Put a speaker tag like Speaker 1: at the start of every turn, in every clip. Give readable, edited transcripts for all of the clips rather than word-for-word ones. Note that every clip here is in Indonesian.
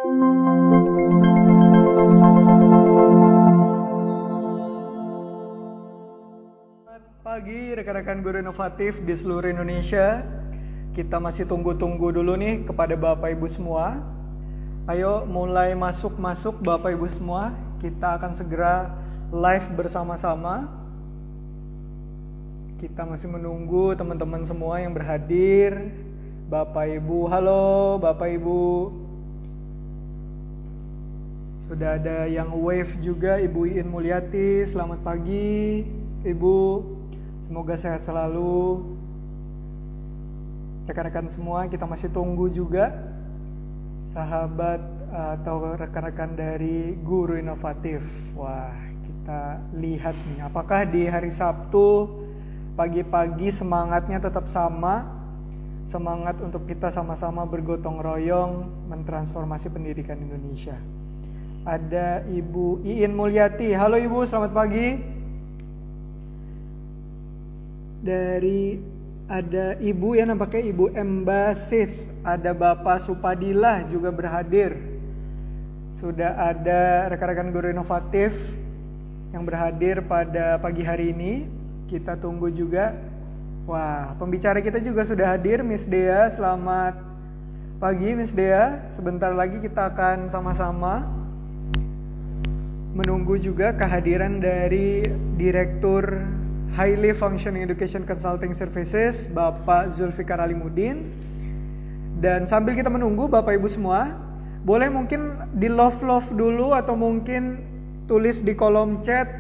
Speaker 1: Selamat pagi rekan-rekan guru inovatif di seluruh Indonesia. Kita masih tunggu-tunggu dulu nih kepada Bapak Ibu semua. Ayo mulai masuk Bapak Ibu semua. Kita akan segera live bersama-sama. Kita masih menunggu teman-teman semua yang berhadir. Bapak Ibu, halo Bapak Ibu. Sudah ada yang wave juga, Ibu Iin Mulyati. Selamat pagi Ibu, semoga sehat selalu. Rekan-rekan semua, kita masih tunggu juga sahabat atau rekan-rekan dari Guru Inovatif. Wah, kita lihat nih, apakah di hari Sabtu pagi-pagi semangatnya tetap sama? Semangat untuk kita sama-sama bergotong royong mentransformasi pendidikan Indonesia. Ada Ibu Iin Mulyati. Halo Ibu, selamat pagi. Ada Ibu yang nampaknya Ibu Embasif. Ada Bapak Supadilah juga berhadir. Sudah ada rekan-rekan guru inovatif yang berhadir pada pagi hari ini. Kita tunggu juga. Wah, pembicara kita juga sudah hadir, Miss Dea. Selamat pagi Miss Dea. Sebentar lagi kita akan sama-sama menunggu juga kehadiran dari Direktur Highly Functioning Education Consulting Services, Bapak Zulfikar Alimuddin. Dan sambil kita menunggu Bapak Ibu semua, boleh mungkin di love dulu atau mungkin tulis di kolom chat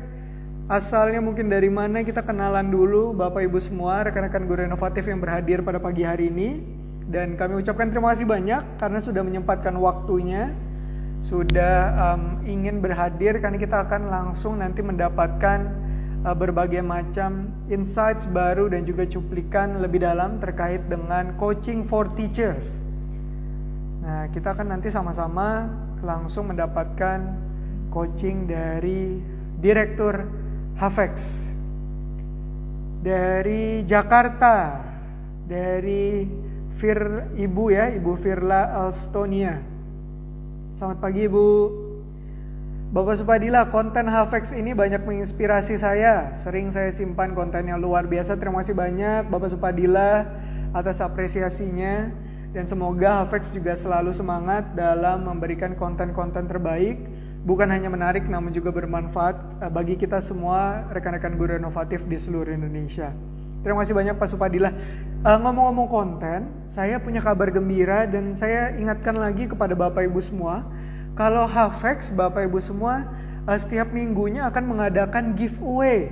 Speaker 1: asalnya mungkin dari mana, kita kenalan dulu Bapak Ibu semua, rekan-rekan guru inovatif yang berhadir pada pagi hari ini. Dan kami ucapkan terima kasih banyak karena sudah menyempatkan waktunya, sudah ingin berhadir, karena kita akan langsung nanti mendapatkan berbagai macam insights baru dan juga cuplikan lebih dalam terkait dengan coaching for teachers. Nah, kita akan nanti sama-sama langsung mendapatkan coaching dari Direktur HAFEX dari Jakarta, dari Ibu Firla Alstonia. Selamat pagi Ibu. Bapak Supadilah, konten HAFEX ini banyak menginspirasi saya. Sering saya simpan kontennya, luar biasa. Terima kasih banyak Bapak Supadilah atas apresiasinya. Dan semoga HAFEX juga selalu semangat dalam memberikan konten-konten terbaik. Bukan hanya menarik, namun juga bermanfaat bagi kita semua rekan-rekan guru inovatif di seluruh Indonesia. Terima kasih banyak Pak Supadilah. Ngomong-ngomong konten, saya punya kabar gembira dan saya ingatkan lagi kepada Bapak Ibu semua, kalau HAFEX Bapak Ibu semua setiap minggunya akan mengadakan giveaway.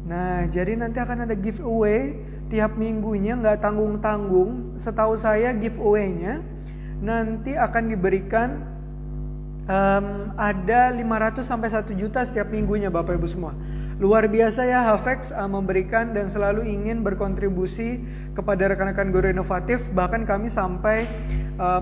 Speaker 1: Nah, jadi nanti akan ada giveaway tiap minggunya, nggak tanggung-tanggung. Setahu saya giveaway-nya nanti akan diberikan ada 500 sampai 1 juta setiap minggunya Bapak Ibu semua. Luar biasa ya HAFEX memberikan dan selalu ingin berkontribusi kepada rekan-rekan guru inovatif. Bahkan kami sampai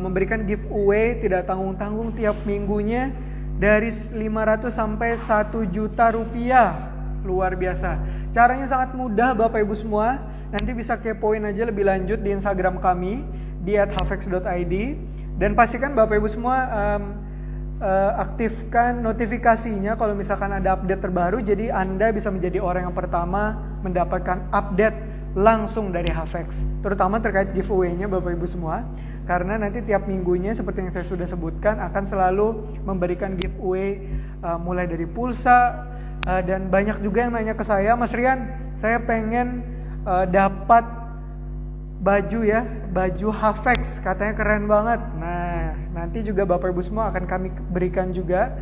Speaker 1: memberikan giveaway tidak tanggung-tanggung tiap minggunya dari 500 sampai 1 juta rupiah. Luar biasa. Caranya sangat mudah Bapak Ibu semua. Nanti bisa kepoin aja lebih lanjut di Instagram kami di @hafex.id. Dan pastikan Bapak Ibu semua aktifkan notifikasinya kalau misalkan ada update terbaru, jadi Anda bisa menjadi orang yang pertama mendapatkan update langsung dari HAFEX, terutama terkait giveaway-nya Bapak Ibu semua, karena nanti tiap minggunya seperti yang saya sudah sebutkan akan selalu memberikan giveaway mulai dari pulsa, dan banyak juga yang nanya ke saya, Mas Rian, saya pengen dapat baju HAFEX, katanya keren banget. Nah, nanti juga Bapak Ibu semua akan kami berikan juga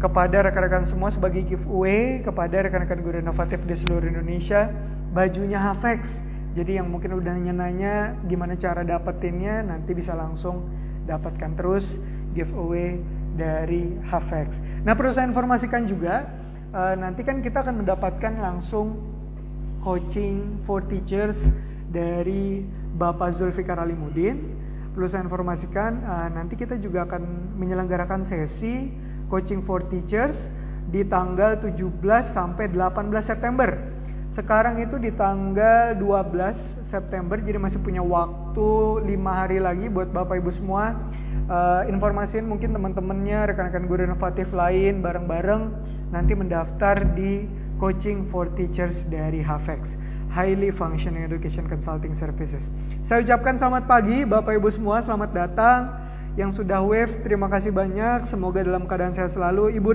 Speaker 1: kepada rekan-rekan semua sebagai giveaway kepada rekan-rekan guru inovatif di seluruh Indonesia, bajunya HAFEX. Jadi yang mungkin udah nanya gimana cara dapetinnya, nanti bisa langsung dapatkan terus giveaway dari HAFEX. Nah, perlu saya informasikan juga, nanti kan kita akan mendapatkan langsung coaching for teachers dari Bapak Zulfikar Alimuddin. Perlu saya informasikan, nanti kita juga akan menyelenggarakan sesi coaching for teachers di tanggal 17 sampai 18 September. Sekarang itu di tanggal 12 September, jadi masih punya waktu 5 hari lagi buat Bapak Ibu semua informasiin mungkin teman-temannya, rekan-rekan guru inovatif lain bareng-bareng nanti mendaftar di Coaching for Teachers dari HAFEX, Highly Functioning Education Consulting Services. Saya ucapkan selamat pagi Bapak Ibu semua, selamat datang. Yang sudah wave, terima kasih banyak. Semoga dalam keadaan sehat selalu. Ibu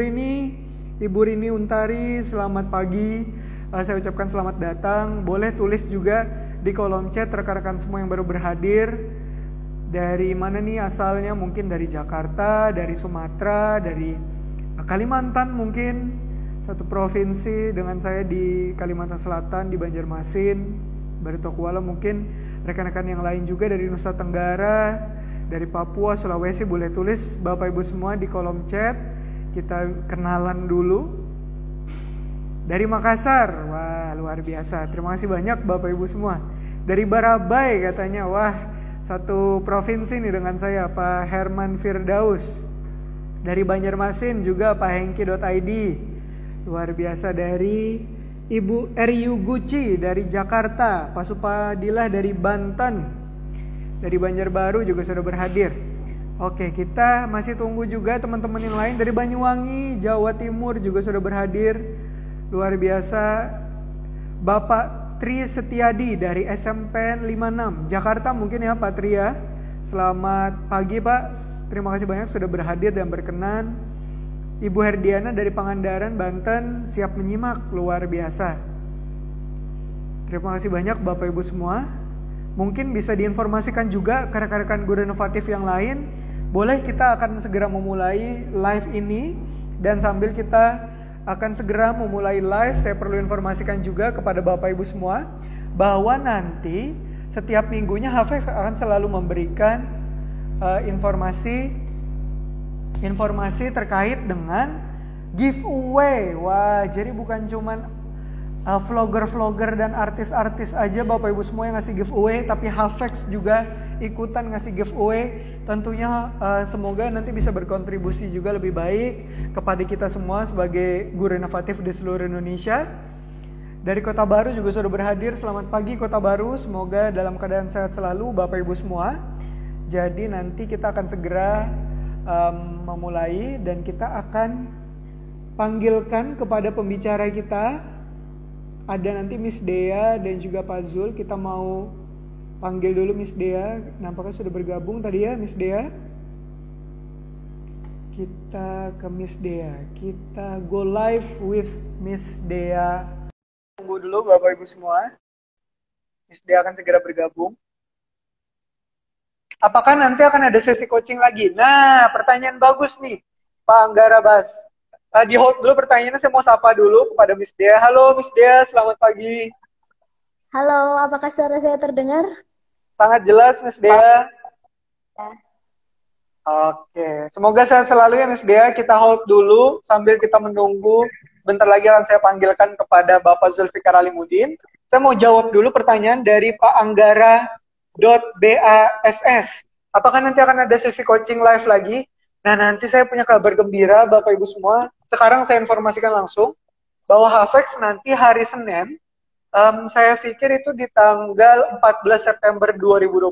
Speaker 1: Rini Untari, selamat pagi. Saya ucapkan selamat datang. Boleh tulis juga di kolom chat rekan-rekan semua yang baru berhadir. Dari mana nih asalnya? Mungkin dari Jakarta, dari Sumatera, dari Kalimantan mungkin. Satu provinsi dengan saya di Kalimantan Selatan, di Banjarmasin, Barito Kuala, mungkin rekan-rekan yang lain juga dari Nusa Tenggara, dari Papua, Sulawesi. Boleh tulis Bapak Ibu semua di kolom chat. Kita kenalan dulu. Dari Makassar, wah luar biasa. Terima kasih banyak Bapak Ibu semua. Dari Barabai katanya, wah satu provinsi nih dengan saya, Pak Herman Firdaus. Dari Banjarmasin juga Pak Hengki.id. Luar biasa. Dari Ibu Ryu Guci dari Jakarta, Pak Supadilah dari Banten, dari Banjarbaru juga sudah berhadir. Oke, kita masih tunggu juga teman-teman yang lain. Dari Banyuwangi, Jawa Timur juga sudah berhadir. Luar biasa. Bapak Tri Setiadi dari SMPN 56 Jakarta mungkin ya Pak Tri ya. Selamat pagi Pak, terima kasih banyak sudah berhadir dan berkenan. Ibu Herdiana dari Pangandaran, Banten, siap menyimak, luar biasa. Terima kasih banyak Bapak Ibu semua. Mungkin bisa diinformasikan juga ke rekan-rekan guru inovatif yang lain. Boleh, kita akan segera memulai live ini. Dan sambil kita akan segera memulai live, saya perlu informasikan juga kepada Bapak Ibu semua bahwa nanti setiap minggunya HAFEX akan selalu memberikan informasi terkait dengan giveaway. Wah, jadi bukan cuman vlogger-vlogger dan artis-artis aja Bapak Ibu semua yang ngasih giveaway, tapi HAFEX juga ikutan ngasih giveaway. Tentunya semoga nanti bisa berkontribusi juga lebih baik kepada kita semua sebagai guru inovatif di seluruh Indonesia. Dari Kota Baru juga sudah berhadir. Selamat pagi Kota Baru, semoga dalam keadaan sehat selalu Bapak Ibu semua. Jadi nanti kita akan segera memulai dan kita akan panggilkan kepada pembicara kita. Ada nanti Miss Dea dan juga Pak Zul. Kita mau panggil dulu Miss Dea. Nampaknya sudah bergabung tadi ya Miss Dea. Kita ke Miss Dea. Kita go live with Miss Dea. Tunggu dulu Bapak Ibu semua. Miss Dea akan segera bergabung. Apakah nanti akan ada sesi coaching lagi? Nah, pertanyaan bagus nih, Pak Anggara Bas. Di hold dulu pertanyaannya, saya mau sapa dulu kepada Miss Dea. Halo Miss Dea, selamat pagi.
Speaker 2: Halo, apakah suara saya terdengar?
Speaker 1: Sangat jelas Miss Dea. Ya. Oke, semoga sehat selalu ya Miss Dea. Kita hold dulu sambil kita menunggu. Bentar lagi akan saya panggilkan kepada Bapak Zulfikar Alimuddin. Saya mau jawab dulu pertanyaan dari Pak Anggara.bass. Apakah nanti akan ada sesi coaching live lagi? Nah, nanti saya punya kabar gembira Bapak Ibu semua. Sekarang saya informasikan langsung bahwa HAFEX nanti hari Senin, saya pikir itu di tanggal 14 September 2020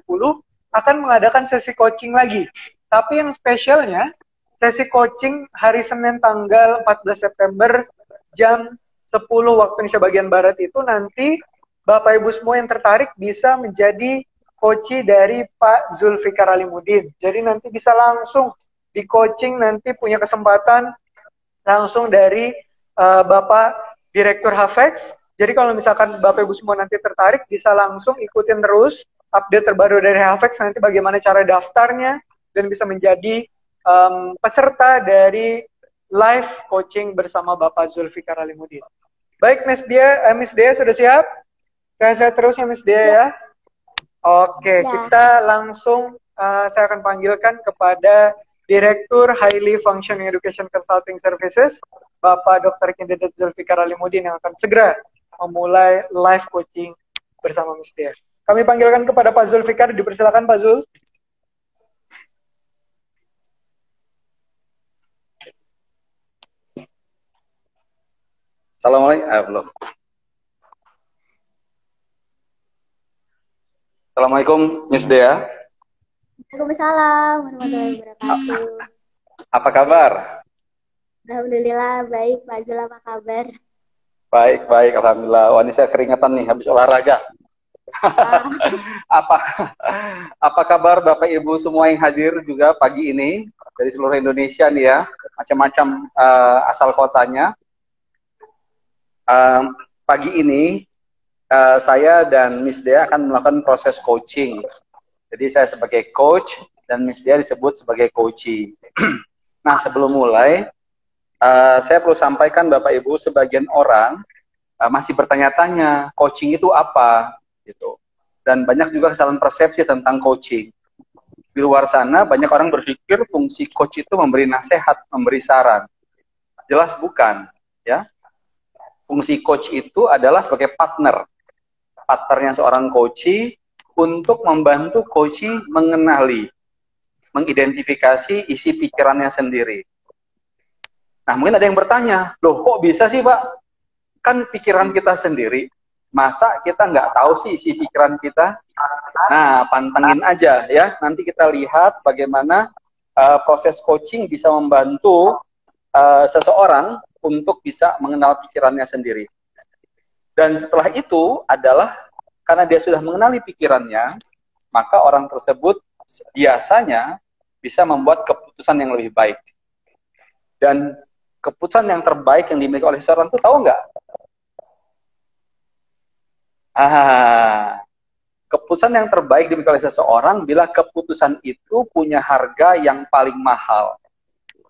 Speaker 1: akan mengadakan sesi coaching lagi. Tapi yang spesialnya, sesi coaching hari Senin tanggal 14 September jam 10 waktu Indonesia bagian Barat itu nanti Bapak Ibu semua yang tertarik bisa menjadi coach dari Pak Zulfikar Alimuddin. Jadi nanti bisa langsung di coaching, nanti punya kesempatan langsung dari Bapak Direktur HAFEX. Jadi kalau misalkan Bapak Ibu semua nanti tertarik, bisa langsung ikutin terus update terbaru dari HAFEX, nanti bagaimana cara daftarnya, dan bisa menjadi peserta dari live coaching bersama Bapak Zulfikar Alimuddin. Baik, Miss Dea sudah siap? Saya terus ya Miss Dea ya. Oke, kita langsung, saya akan panggilkan kepada Direktur Highly Functioning Education Consulting Services, Bapak Dr. Kindedet Zulfikar Alimuddin, yang akan segera memulai live coaching bersama Miss Dea. Kami panggilkan kepada Pak Zulfikar, dipersilakan Pak Zul.
Speaker 3: Assalamualaikum Miss Dea.
Speaker 2: Waalaikumsalam warahmatullahi wabarakatuh.
Speaker 3: Apa kabar?
Speaker 2: Alhamdulillah baik, Pak Zul, apa kabar?
Speaker 3: Baik, baik, alhamdulillah. Wah, ini saya keringetan nih habis olahraga.
Speaker 2: Ah,
Speaker 3: Apa apa kabar Bapak Ibu semua yang hadir juga pagi ini dari seluruh Indonesia nih ya, macam-macam asal kotanya. Eh, Pagi ini saya dan Miss Dea akan melakukan proses coaching. Jadi saya sebagai coach dan Miss Dea disebut sebagai coachee. Nah, sebelum mulai, saya perlu sampaikan Bapak Ibu, sebagian orang masih bertanya-tanya, coaching itu apa? Gitu. Dan banyak juga kesalahan persepsi tentang coaching. Di luar sana, banyak orang berpikir fungsi coach itu memberi nasihat, memberi saran. Jelas bukan. Ya. Fungsi coach itu adalah sebagai partner. Partnernya seorang coachee untuk membantu coachee mengenali, mengidentifikasi isi pikirannya sendiri. Nah, mungkin ada yang bertanya, loh kok bisa sih Pak? Kan pikiran kita sendiri. Masa kita nggak tahu sih isi pikiran kita? Nah, pantengin aja ya. Nanti kita lihat bagaimana proses coaching bisa membantu seseorang untuk bisa mengenal pikirannya sendiri. Dan setelah itu adalah karena dia sudah mengenali pikirannya, maka orang tersebut biasanya bisa membuat keputusan yang lebih baik. Dan keputusan yang terbaik yang dimiliki oleh seseorang itu tahu nggak? Keputusan yang terbaik dimiliki oleh seseorang bila keputusan itu punya harga yang paling mahal.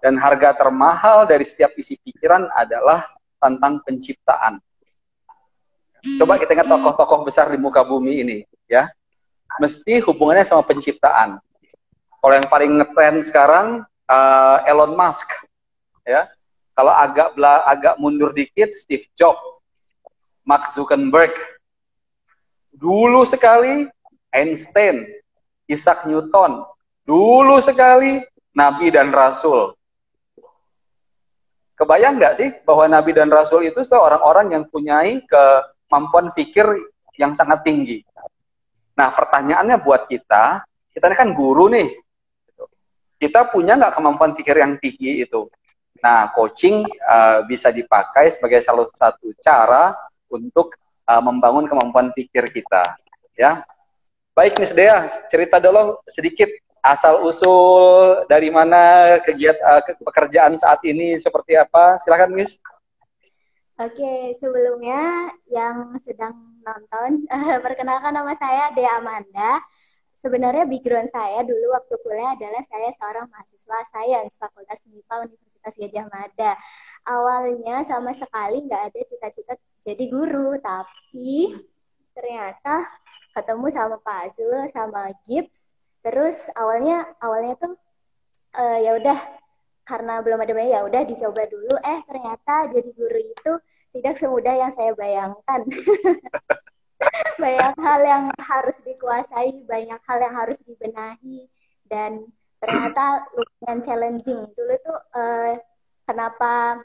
Speaker 3: Dan harga termahal dari setiap isi pikiran adalah tentang penciptaan. Coba kita ingat tokoh-tokoh besar di muka bumi ini, ya. Mesti hubungannya sama penciptaan. Kalau yang paling ngetrend sekarang, Elon Musk, ya. Kalau agak mundur dikit, Steve Jobs, Mark Zuckerberg. Dulu sekali Einstein, Isaac Newton. Dulu sekali Nabi dan Rasul. Kebayang nggak sih bahwa Nabi dan Rasul itu sebenarnya orang-orang yang punyai kemampuan pikir yang sangat tinggi. Nah, pertanyaannya buat kita ini kan guru nih. Kita punya nggak kemampuan pikir yang tinggi itu? Nah, coaching bisa dipakai sebagai salah satu cara untuk membangun kemampuan pikir kita. Ya, baik Miss Dea, cerita dulu sedikit asal-usul dari mana kegiatan pekerjaan saat ini seperti apa? Silakan Miss.
Speaker 2: Oke, sebelumnya yang sedang nonton, perkenalkan nama saya Dea Amanda. Sebenarnya background saya dulu waktu kuliah adalah saya seorang mahasiswa sains Fakultas MIPA Universitas Gadjah Mada. Awalnya sama sekali nggak ada cita-cita jadi guru, tapi ternyata ketemu sama Pak Azul sama Gibbs. Terus awalnya tuh ya udah karena belum ada banyak ya udah dicoba dulu. Ternyata jadi guru itu tidak semudah yang saya bayangkan. Banyak hal yang harus dikuasai, banyak hal yang harus dibenahi, dan ternyata lumayan challenging. Dulu tuh kenapa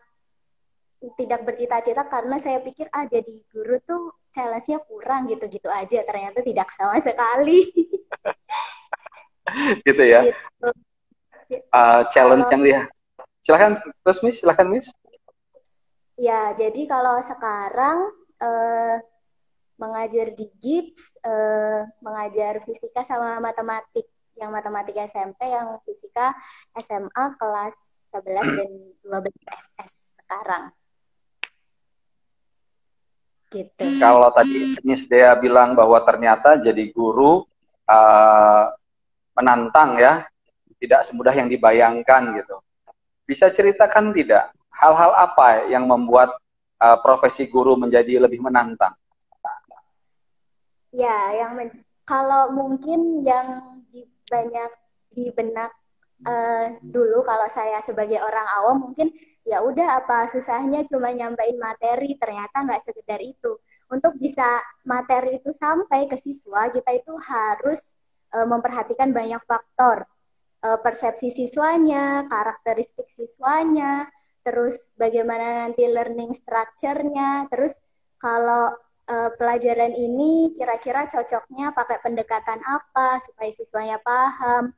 Speaker 2: tidak bercita-cita karena saya pikir jadi guru tuh challenge-nya kurang gitu-gitu aja. Ternyata tidak sama sekali.
Speaker 3: Gitu ya.
Speaker 2: Gitu.
Speaker 3: Challenge yang lihat. Silakan terus Miss, silakan Miss.
Speaker 2: Ya, jadi kalau sekarang mengajar di GIPS, mengajar fisika sama matematik. Yang matematika SMP, yang fisika SMA kelas 11 dan 12 SS sekarang. Gitu.
Speaker 3: Kalau tadi Miss Dea bilang bahwa ternyata jadi guru menantang ya, tidak semudah yang dibayangkan gitu. Bisa ceritakan tidak hal-hal apa yang membuat profesi guru menjadi lebih menantang?
Speaker 2: Ya, kalau mungkin yang banyak di benak dulu kalau saya sebagai orang awam mungkin ya udah apa susahnya cuma nyampein materi, ternyata nggak sekedar itu. Untuk bisa materi itu sampai ke siswa, kita itu harus memperhatikan banyak faktor. Persepsi siswanya, karakteristik siswanya, terus bagaimana nanti learning structure-nya, terus kalau pelajaran ini kira-kira cocoknya pakai pendekatan apa supaya siswanya paham.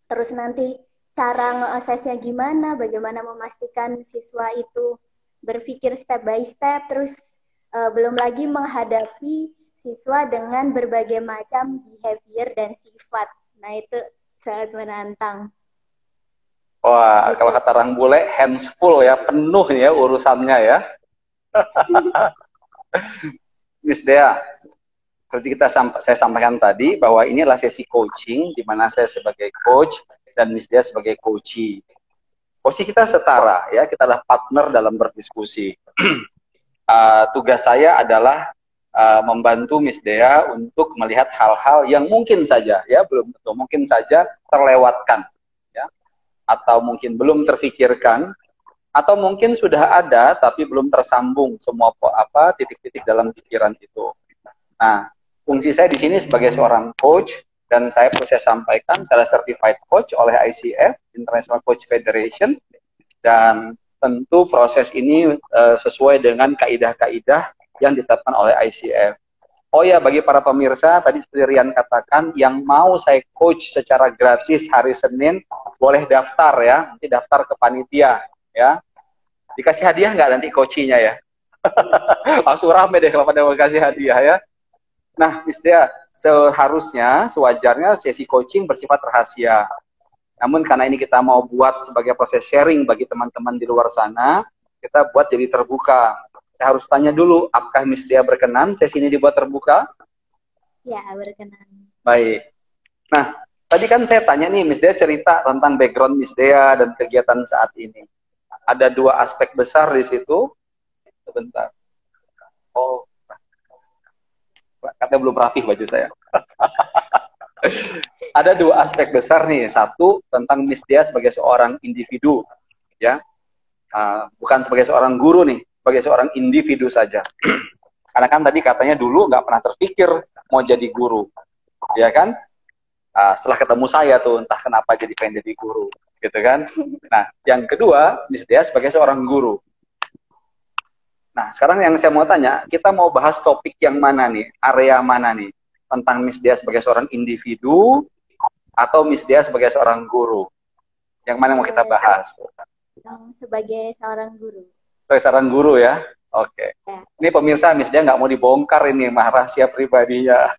Speaker 2: Terus nanti cara nge-assessnya gimana, bagaimana memastikan siswa itu berpikir step by step, terus belum lagi menghadapi siswa dengan berbagai macam behavior dan sifat. Nah, itu sangat menantang.
Speaker 3: Wah,
Speaker 2: Gitu.
Speaker 3: kalau kata orang bule, hands full ya, penuh ya urusannya ya. Miss Dea, seperti saya sampaikan tadi bahwa ini adalah sesi coaching di mana saya sebagai coach dan Miss Dea sebagai coachee. Posisi kita setara ya, kita adalah partner dalam berdiskusi. Tugas saya adalah membantu Miss Dea untuk melihat hal-hal yang mungkin saja ya, belum tentu mungkin saja terlewatkan ya, atau mungkin belum terfikirkan, atau mungkin sudah ada tapi belum tersambung semua titik-titik dalam pikiran itu. Nah, fungsi saya di sini sebagai seorang coach, dan saya perlu saya sampaikan, saya certified coach oleh ICF, International Coach Federation, dan tentu proses ini sesuai dengan kaidah-kaidah yang ditetapkan oleh ICF. Oh ya, bagi para pemirsa, tadi seperti Rian katakan, yang mau saya coach secara gratis hari Senin, boleh daftar ya, nanti daftar ke panitia ya. Dikasih hadiah nggak nanti coachingnya ya? Langsung rame deh kalau pada mau kasih hadiah ya. Nah, Miss Dea, seharusnya, sewajarnya sesi coaching bersifat rahasia. Namun karena ini kita mau buat sebagai proses sharing bagi teman-teman di luar sana, kita buat jadi terbuka. Saya harus tanya dulu, apakah Miss Dea berkenan sesi ini dibuat terbuka?
Speaker 2: Ya, berkenan.
Speaker 3: Baik. Nah, tadi kan saya tanya nih, Miss Dea cerita tentang background Miss Dea dan kegiatan saat ini. Ada dua aspek besar di situ. Sebentar. Oh, katanya belum rapih baju saya. Ada dua aspek besar nih. Satu tentang Miss Dea sebagai seorang individu, ya, bukan sebagai seorang guru nih, sebagai seorang individu saja. Karena kan tadi katanya dulu nggak pernah terpikir mau jadi guru, ya kan? Setelah ketemu saya tuh entah kenapa jadi pengen jadi guru, gitu kan? Nah, yang kedua Miss Dea sebagai seorang guru. Nah, sekarang yang saya mau tanya, kita mau bahas topik yang mana nih? Area mana nih? Tentang Miss Dea sebagai seorang individu atau Miss Dea sebagai seorang guru? Yang mana mau kita bahas?
Speaker 2: Sebagai seorang guru.
Speaker 3: Sebagai seorang guru ya? Oke.
Speaker 2: Ya.
Speaker 3: Ini pemirsa, Miss Dea nggak mau dibongkar ini rahasia pribadinya.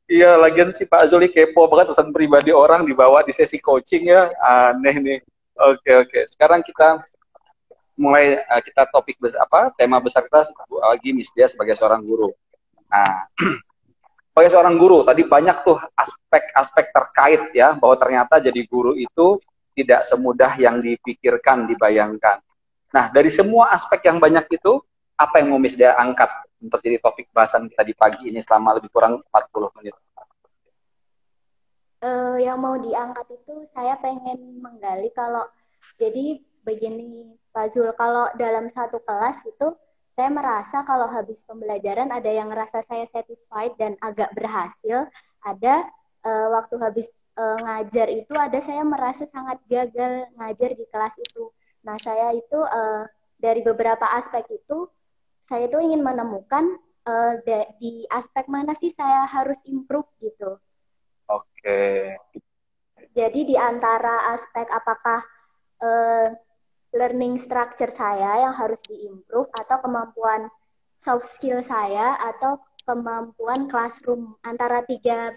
Speaker 3: Iya, lagian si Pak Zuli kepo banget pesan pribadi orang dibawa di sesi coaching ya. Aneh nih. Oke. Sekarang kita mulai kita topik tema besar kita lagi Miss Dea sebagai seorang guru. Nah, sebagai seorang guru tadi banyak tuh aspek-aspek terkait ya, bahwa ternyata jadi guru itu tidak semudah yang dipikirkan, dibayangkan. Nah, dari semua aspek yang banyak itu, apa yang mau Miss Dea angkat untuk jadi topik bahasan kita di pagi ini selama lebih kurang 40 menit?
Speaker 2: Yang mau diangkat itu saya pengen menggali kalau jadi begini Pak Zul, kalau dalam satu kelas itu saya merasa kalau habis pembelajaran ada yang ngerasa saya satisfied dan agak berhasil, ada waktu habis ngajar itu ada saya merasa sangat gagal ngajar di kelas itu. Nah, saya itu dari beberapa aspek itu saya tuh ingin menemukan di aspek mana sih saya harus improve gitu.
Speaker 3: Oke.
Speaker 2: Jadi di antara aspek apakah learning structure saya yang harus diimprove atau kemampuan soft skill saya atau kemampuan classroom, antara tiga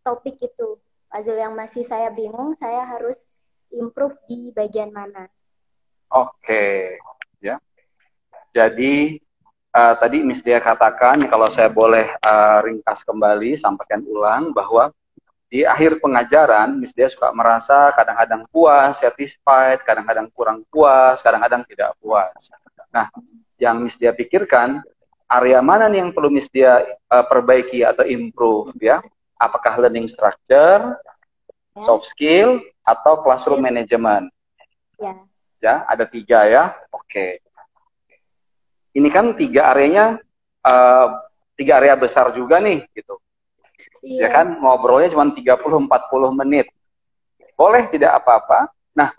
Speaker 2: topik itu. Pak Zul, yang masih saya bingung saya harus improve di bagian mana.
Speaker 3: Oke. Ya. Jadi tadi Miss Dea katakan, kalau saya boleh ringkas kembali, sampaikan ulang bahwa di akhir pengajaran, Miss Dea suka merasa kadang-kadang puas, satisfied, kadang-kadang kurang puas, kadang-kadang tidak puas. Nah, yang Miss Dea pikirkan, area mana nih yang perlu Miss Dea perbaiki atau improve ya? Apakah learning structure, soft skill, atau classroom management? Ya, ada 3 ya. Oke. Ini kan 3 areanya, 3 area besar juga nih, gitu. Ya kan, ngobrolnya cuma 30-40 menit. Boleh, tidak apa-apa. Nah,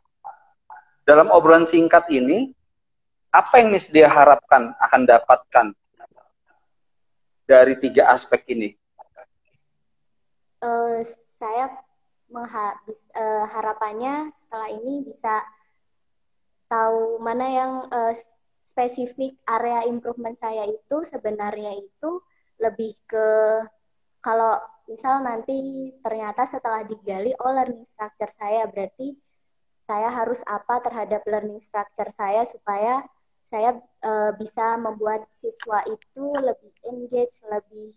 Speaker 3: dalam obrolan singkat ini, Apa yang Miss Dia harapkan akan dapatkan dari 3 aspek ini?
Speaker 2: Saya harapannya setelah ini bisa tahu mana yang spesifik area improvement saya itu sebenarnya itu lebih ke kalau misal nanti ternyata setelah digali learning structure saya berarti saya harus apa terhadap learning structure saya supaya saya bisa membuat siswa itu lebih engage, lebih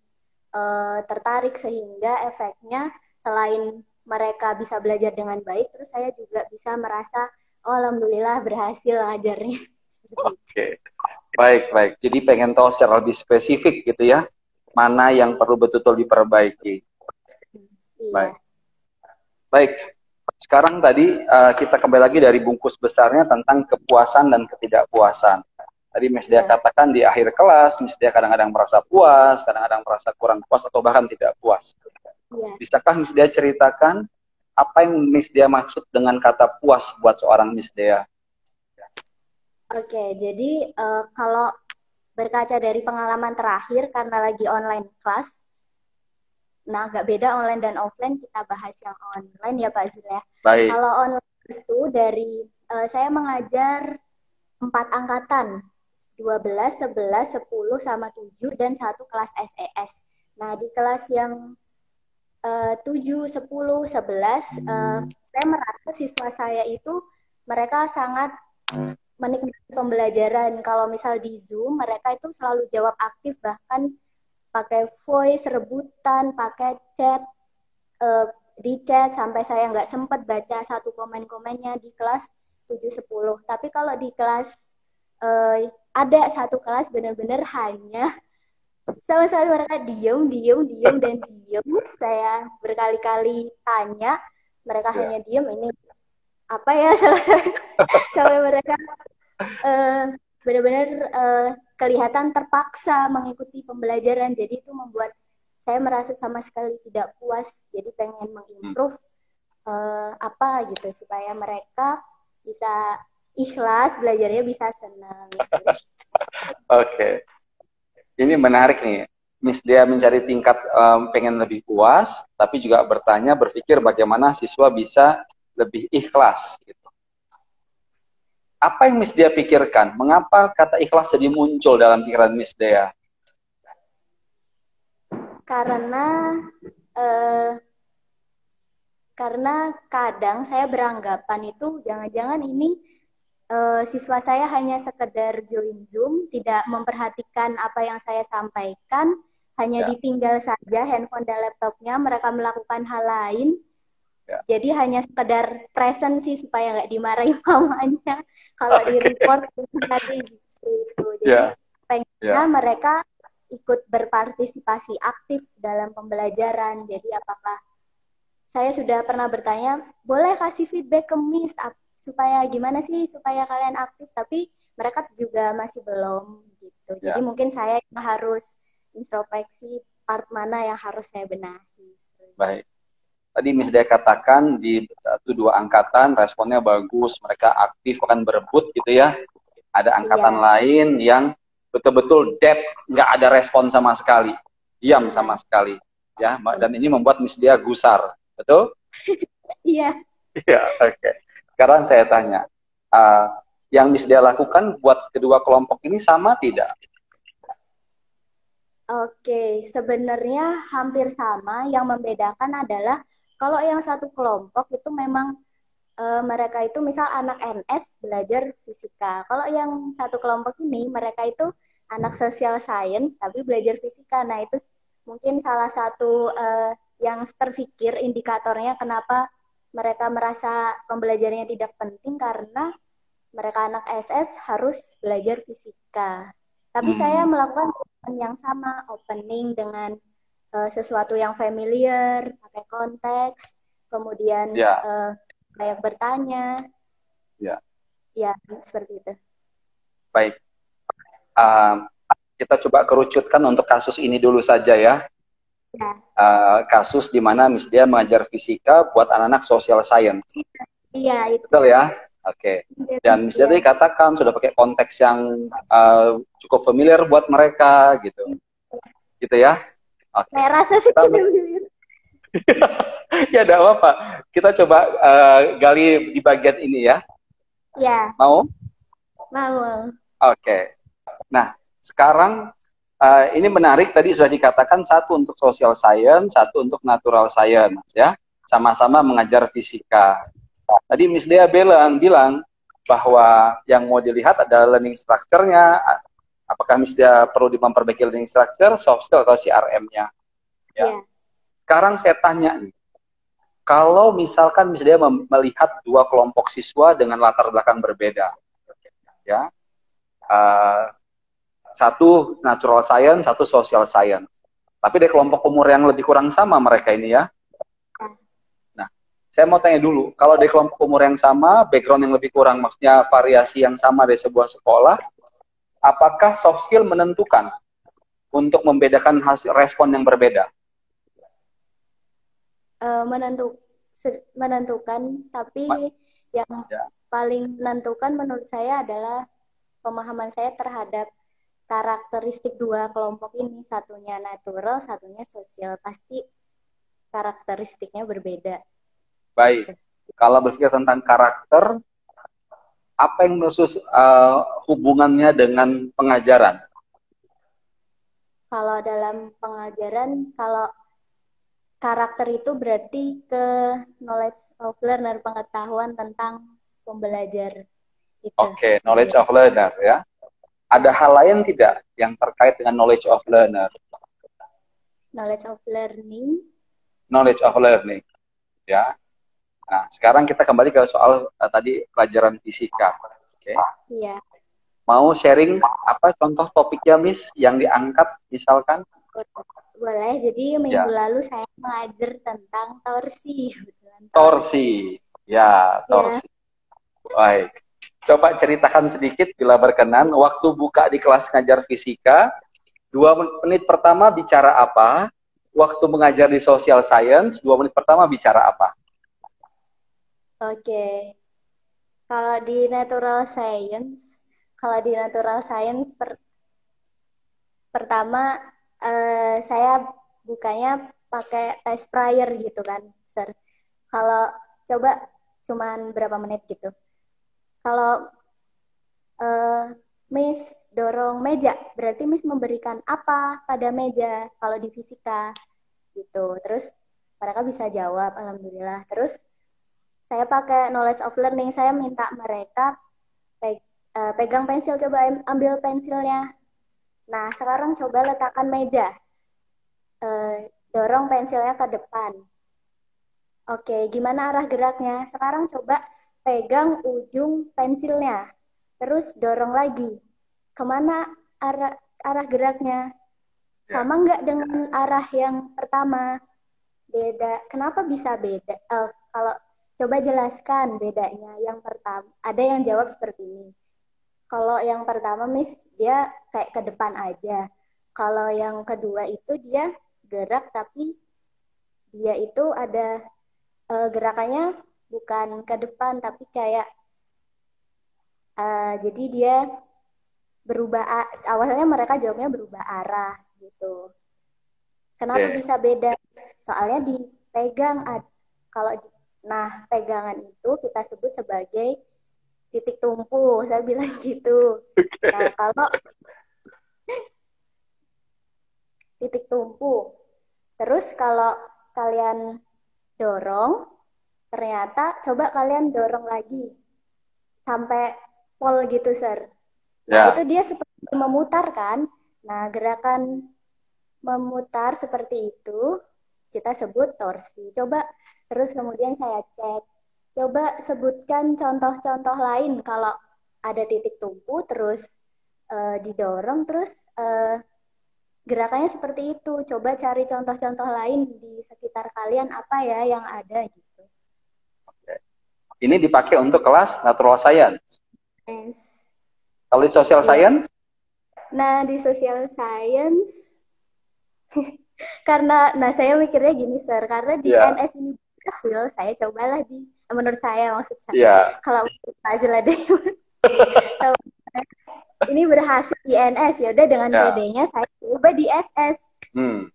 Speaker 2: tertarik sehingga efeknya selain mereka bisa belajar dengan baik, terus saya juga bisa merasa oh alhamdulillah berhasil ngajarnya.
Speaker 3: Oke, baik. Jadi pengen tahu secara lebih spesifik gitu ya, mana yang perlu betul-betul diperbaiki.
Speaker 2: Iya.
Speaker 3: Baik. Sekarang tadi kita kembali lagi dari bungkus besarnya tentang kepuasan dan ketidakpuasan. Tadi Miss Dia katakan di akhir kelas, Miss Dia kadang-kadang merasa puas, kadang-kadang merasa kurang puas, atau bahkan tidak puas.
Speaker 2: Iya.
Speaker 3: Bisakah Miss Dia ceritakan apa yang Miss Dia maksud dengan kata puas buat seorang Miss Dia?
Speaker 2: Oke, jadi kalau berkaca dari pengalaman terakhir karena lagi online class, nah agak beda online dan offline, kita bahas yang online ya Pak Zul ya.
Speaker 3: Baik.
Speaker 2: Kalau online itu dari saya mengajar 4 angkatan, 12, 11, 10, sama 7, dan 1 kelas SES. Nah, di kelas yang 7, 10, 11, saya merasa siswa saya itu mereka sangat menikmati pembelajaran. Kalau misal di Zoom, mereka itu selalu jawab aktif, bahkan pakai voice, rebutan, pakai chat, di chat, sampai saya nggak sempat baca satu komen-komennya di kelas 7-10. Tapi kalau di kelas, ada satu kelas benar-benar hanya sama sekali mereka diem, dan diem. Saya berkali-kali tanya, mereka hanya diem, ini apa ya salah saya, sampai mereka benar-benar kelihatan terpaksa mengikuti pembelajaran. Jadi itu membuat saya merasa sama sekali tidak puas. Jadi pengen mengimprove apa gitu supaya mereka bisa ikhlas belajarnya, bisa senang.
Speaker 3: Oke. Ini menarik nih. Miss Dia mencari tingkat pengen lebih puas, tapi juga berpikir bagaimana siswa bisa lebih ikhlas. Gitu. Apa yang Miss Dia pikirkan? Mengapa kata ikhlas jadi muncul dalam pikiran Miss Dia?
Speaker 2: Karena kadang saya beranggapan itu jangan-jangan ini siswa saya hanya sekedar join Zoom, tidak memperhatikan apa yang saya sampaikan, hanya ditinggal saja handphone dan laptopnya, mereka melakukan hal lain. Jadi hanya sekedar present sih supaya nggak dimarahin mamanya kalau di report tadi gitu. Jadi pengennya mereka ikut berpartisipasi aktif dalam pembelajaran. Jadi apakah saya sudah pernah bertanya, boleh kasih feedback ke Miss supaya gimana sih supaya kalian aktif, tapi mereka juga masih belum gitu. Jadi mungkin saya yang harus introspeksi part mana yang harus saya benahi.
Speaker 3: Baik. Tadi Miss Dia katakan di 1-2 angkatan responnya bagus, mereka aktif akan berebut gitu ya. Ada angkatan lain yang betul-betul dead, nggak ada respon sama sekali, diam sama sekali, ya. Dan ini membuat Miss Dia gusar, betul?
Speaker 2: Iya.
Speaker 3: Iya, oke. Sekarang saya tanya, yang Miss Dia lakukan buat kedua kelompok ini sama tidak?
Speaker 2: Oke, sebenarnya hampir sama. Yang membedakan adalah kalau yang satu kelompok itu memang mereka itu misal anak NS belajar fisika. Kalau yang satu kelompok ini mereka itu anak social science tapi belajar fisika. Nah itu mungkin salah satu yang terpikir indikatornya kenapa mereka merasa pembelajarannya tidak penting, karena mereka anak SS harus belajar fisika. Tapi saya melakukan yang sama, opening dengan sesuatu yang familiar, pakai konteks, kemudian kayak bertanya. Ya, seperti itu.
Speaker 3: Baik. Kita coba kerucutkan untuk kasus ini dulu saja ya. Kasus di mana Miss Dia mengajar fisika buat anak-anak social science.
Speaker 2: Iya, itu.
Speaker 3: Betul ya? Oke. Dan Miss Dia tadi katakan sudah pakai konteks yang cukup familiar buat mereka gitu. Gitu ya. Oke.
Speaker 2: Kayak rasa sih familiar.
Speaker 3: Ya, enggak apa-apa. Kita coba gali di bagian ini ya.
Speaker 2: Ya.
Speaker 3: Mau?
Speaker 2: Mau.
Speaker 3: Oke. Nah, sekarang ini menarik, tadi sudah dikatakan satu untuk social science, satu untuk natural science ya. Sama-sama mengajar fisika. Tadi Miss Dea bilang bahwa yang mau dilihat adalah learning structure-nya. Apakah Miss Dea perlu memperbaiki learning structure, soft skill atau CRM-nya? Ya. Sekarang saya tanya nih, kalau misalkan Miss Dea melihat dua kelompok siswa dengan latar belakang berbeda, ya, satu natural science, satu social science, tapi dari kelompok umur yang lebih kurang sama mereka ini ya. Saya mau tanya dulu, kalau dari kelompok umur yang sama, background yang lebih kurang, maksudnya variasi yang sama dari sebuah sekolah, apakah soft skill menentukan untuk membedakan hasil respon yang berbeda?
Speaker 2: Menentukan, tapi yang paling menentukan menurut saya adalah pemahaman saya terhadap karakteristik dua kelompok ini. Satunya natural, satunya sosial. Pasti karakteristiknya berbeda.
Speaker 3: Baik, kalau berpikir tentang karakter, apa yang khusus hubungannya dengan pengajaran?
Speaker 2: Kalau dalam pengajaran, kalau karakter itu berarti ke knowledge of learner, pengetahuan tentang pembelajar.
Speaker 3: Oke, knowledge of learner ya. Ada hal lain tidak yang terkait dengan knowledge of learner?
Speaker 2: Knowledge of learning.
Speaker 3: Knowledge of learning, ya. Nah, sekarang kita kembali ke soal tadi pelajaran fisika. Oke.
Speaker 2: Iya.
Speaker 3: Mau sharing apa contoh topiknya, Miss, yang diangkat misalkan?
Speaker 2: Boleh. Jadi minggu lalu saya mengajar tentang torsi.
Speaker 3: Torsi. Ya, torsi. Baik. Coba ceritakan sedikit bila berkenan, waktu buka di kelas ngajar fisika, 2 menit pertama bicara apa? Waktu mengajar di social science, 2 menit pertama bicara apa?
Speaker 2: Oke. Kalau di natural science, pertama saya bukanya pakai test prior gitu kan, Sir. Kalau coba cuman berapa menit gitu. Kalau Miss dorong meja, berarti Miss memberikan apa pada meja kalau di fisika gitu. Terus mereka bisa jawab, alhamdulillah. Terus saya pakai knowledge of learning, saya minta mereka pegang pensil, coba ambil pensilnya. Nah, sekarang coba letakkan meja. Dorong pensilnya ke depan. Oke, gimana arah geraknya? Sekarang coba pegang ujung pensilnya. Terus dorong lagi. Kemana arah geraknya? Sama nggak dengan arah yang pertama? Beda. Kenapa bisa beda? Kalau coba jelaskan bedanya. Yang pertama, ada yang jawab seperti ini. Kalau yang pertama, Miss, dia kayak ke depan aja. Kalau yang kedua itu dia gerak, tapi dia itu ada gerakannya bukan ke depan, tapi kayak jadi dia berubah. Awalnya mereka jawabnya berubah arah gitu. Kenapa bisa beda? Soalnya dipegang. Kalau pegangan itu kita sebut sebagai titik tumpu, saya bilang gitu. Nah, kalau titik tumpu, terus kalau kalian dorong, ternyata coba kalian dorong lagi sampai pol gitu, Sir. Nah, itu dia seperti memutar kan? Nah, gerakan memutar seperti itu kita sebut torsi. Coba terus kemudian saya cek. Coba sebutkan contoh-contoh lain kalau ada titik tumpu terus didorong terus gerakannya seperti itu. Coba cari contoh-contoh lain di sekitar kalian apa ya yang ada gitu.
Speaker 3: Ini dipakai untuk kelas natural science.
Speaker 2: Yes.
Speaker 3: Kalau di social science?
Speaker 2: Nah, di social science karena saya mikirnya gini, Sir, karena di NS ini berhasil, saya cobalah menurut saya, maksud saya.
Speaker 3: Iya.
Speaker 2: Kalau berhasil ada kalau ini berhasil di NS, ya udah dengan
Speaker 3: Ya.
Speaker 2: PD-nya saya coba di SS.
Speaker 3: Hmm.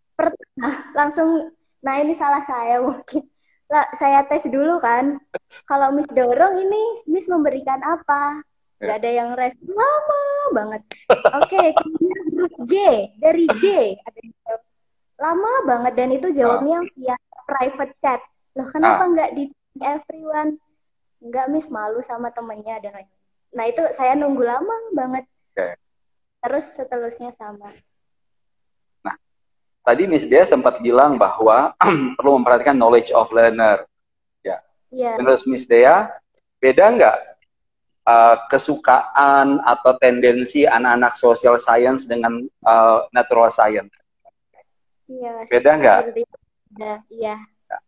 Speaker 2: Langsung, nah ini salah saya mungkin. Lah, saya tes dulu kan. Kalau Miss dorong ini, Miss memberikan apa?
Speaker 3: Ya.
Speaker 2: Gak ada yang respon, lama banget. Oke, kemudian huruf G, dari G ada yang jawab. Lama banget, dan itu jawabnya via private chat. Loh, kenapa nggak di everyone? Nggak, Miss, malu sama temennya dan lain-lain. Nah, itu saya nunggu lama banget.
Speaker 3: Oke.
Speaker 2: Terus seterusnya sama.
Speaker 3: Nah, tadi Miss Dea sempat bilang bahwa perlu memperhatikan knowledge of learner. Ya.
Speaker 2: Iya.
Speaker 3: Menurut Miss Dea, beda nggak kesukaan atau tendensi anak-anak social science dengan natural science?
Speaker 2: Iya.
Speaker 3: Beda nggak?
Speaker 2: Iya.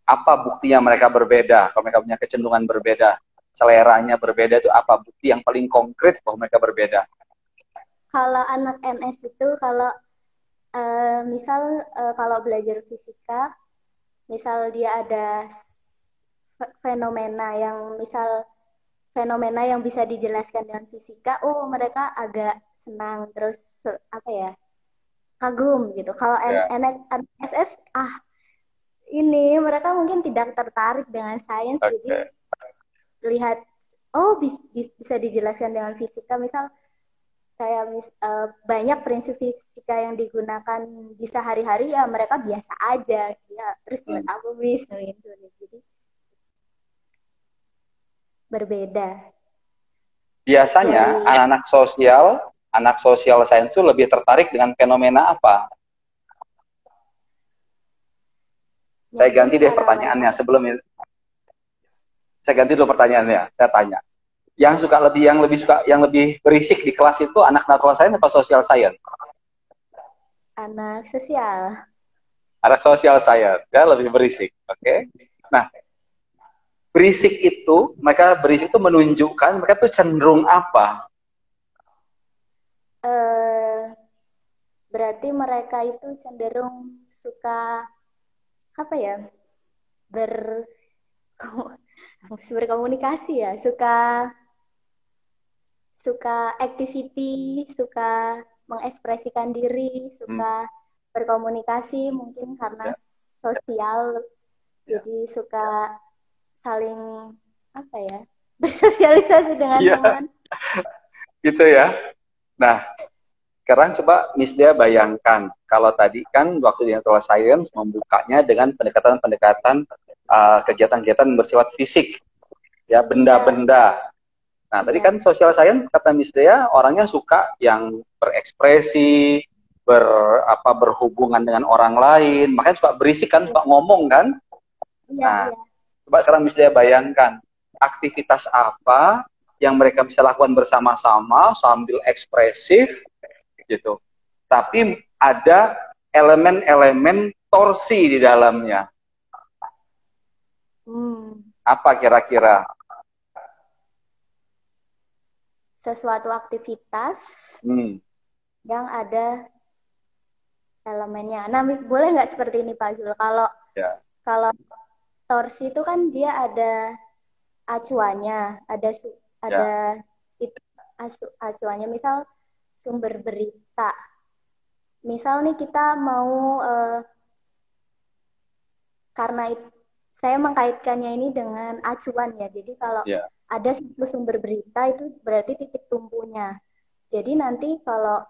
Speaker 3: Apa buktinya mereka berbeda? Kalau mereka punya kecenderungan berbeda, seleranya berbeda, itu apa bukti yang paling konkret bahwa mereka berbeda?
Speaker 2: Kalau anak NS itu, kalau misal kalau belajar fisika, misal dia ada fenomena yang bisa dijelaskan dengan fisika, mereka agak senang, terus apa ya, kagum gitu. Kalau anak SS, ini mereka mungkin tidak tertarik dengan sains, jadi lihat, bisa dijelaskan dengan fisika, misal kayak banyak prinsip fisika yang digunakan di sehari-hari, ya mereka biasa aja ya, terus buat apa Miss gitu. Jadi berbeda.
Speaker 3: Biasanya anak sosial sains itu lebih tertarik dengan fenomena apa? Saya ganti deh pertanyaannya sebelum ini. Saya ganti dulu pertanyaannya. Saya tanya, yang lebih berisik di kelas itu anak natural science atau social science?
Speaker 2: Anak sosial.
Speaker 3: Anak social science, ya, lebih berisik. Oke. Nah, berisik itu menunjukkan mereka tuh cenderung apa?
Speaker 2: Berarti mereka itu cenderung suka apa ya? Berkomunikasi ya, suka activity, suka mengekspresikan diri, suka berkomunikasi, mungkin karena sosial, jadi suka saling apa ya, bersosialisasi dengan teman.
Speaker 3: Gitu ya. Nah, sekarang coba Miss Dea bayangkan, kalau tadi kan waktu di natural science membukanya dengan pendekatan-pendekatan kegiatan-kegiatan bersifat fisik, ya, benda-benda. Nah, tadi kan social science kata Miss Dea orangnya suka yang berekspresi, berhubungan dengan orang lain, makanya suka berisik kan, suka ngomong kan. Nah, coba sekarang Miss Dea bayangkan aktivitas apa yang mereka bisa lakukan bersama-sama sambil ekspresif gitu. Tapi ada elemen-elemen torsi di dalamnya. Apa kira-kira?
Speaker 2: Sesuatu aktivitas yang ada elemennya. Nah, boleh nggak seperti ini Pak Zul? Kalau torsi itu kan dia ada acuannya, ada acuannya. Misal sumber berita. Misal nih kita mau karena saya mengkaitkannya ini dengan acuan ya. Jadi kalau ada satu sumber berita itu berarti titik tumpunya. Jadi nanti kalau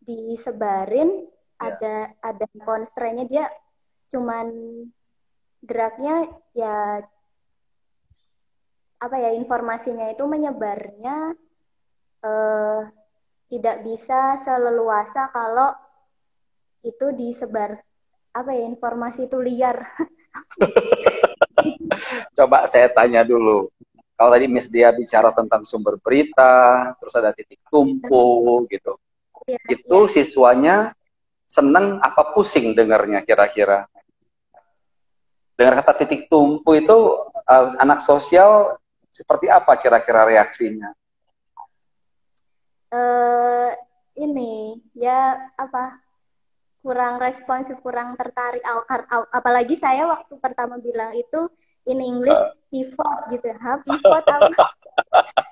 Speaker 2: disebarin ada constraint-nya, dia cuman geraknya ya informasinya itu menyebarnya tidak bisa seleluasa kalau itu disebar informasi itu liar.
Speaker 3: Coba saya tanya dulu. Kalau tadi Miss Dea bicara tentang sumber berita, terus ada titik tumpu gitu. Itu siswanya seneng apa pusing dengarnya kira-kira? Dengar kata titik tumpu itu anak sosial seperti apa kira-kira reaksinya?
Speaker 2: Ini ya kurang responsif, kurang tertarik. Apalagi saya waktu pertama bilang itu in English pivot gitu. Pivot apa?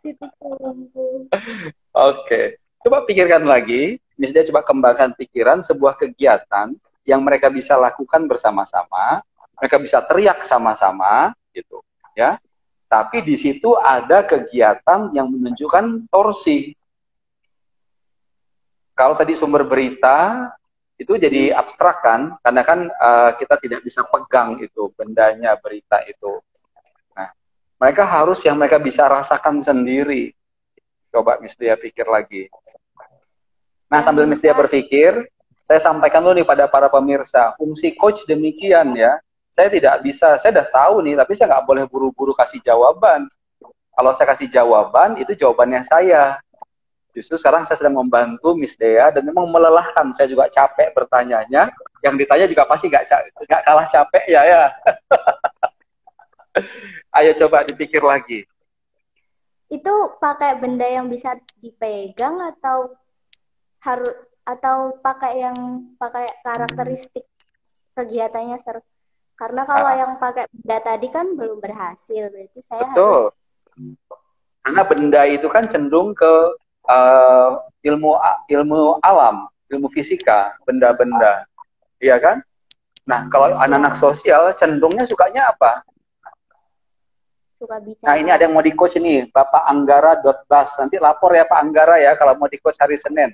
Speaker 2: Titik kumpul.
Speaker 3: Oke. Coba pikirkan lagi, misalnya coba kembangkan pikiran sebuah kegiatan yang mereka bisa lakukan bersama-sama, mereka bisa teriak sama-sama, gitu, ya. Tapi di situ ada kegiatan yang menunjukkan torsi. Kalau tadi sumber berita itu jadi abstrak kan, karena kan kita tidak bisa pegang itu bendanya berita itu. Nah, mereka harus yang mereka bisa rasakan sendiri. Coba Miss Dia pikir lagi. Nah, sambil Miss Dia berpikir, saya sampaikan dulu nih pada para pemirsa, fungsi coach demikian ya. Saya tidak bisa, saya udah tahu nih, tapi saya nggak boleh buru-buru kasih jawaban. Kalau saya kasih jawaban, itu jawabannya saya. Justru sekarang saya sedang membantu Miss Dea, dan memang melelahkan, saya juga capek bertanyanya. Yang ditanya juga pasti nggak kalah capek ya. Ayo coba dipikir lagi.
Speaker 2: Itu pakai benda yang bisa dipegang atau pakai karakteristik kegiatannya karena kalau yang pakai benda tadi kan belum berhasil, berarti saya harus.
Speaker 3: Karena benda itu kan cenderung ke ilmu alam, ilmu fisika, benda-benda, iya kan? Nah, kalau anak-anak sosial cenderungnya sukanya apa?
Speaker 2: Suka bicara.
Speaker 3: Nah, ini ada yang mau di coach ini, Bapak Anggara.bas. Nanti lapor ya Pak Anggara ya kalau mau di coach hari Senin.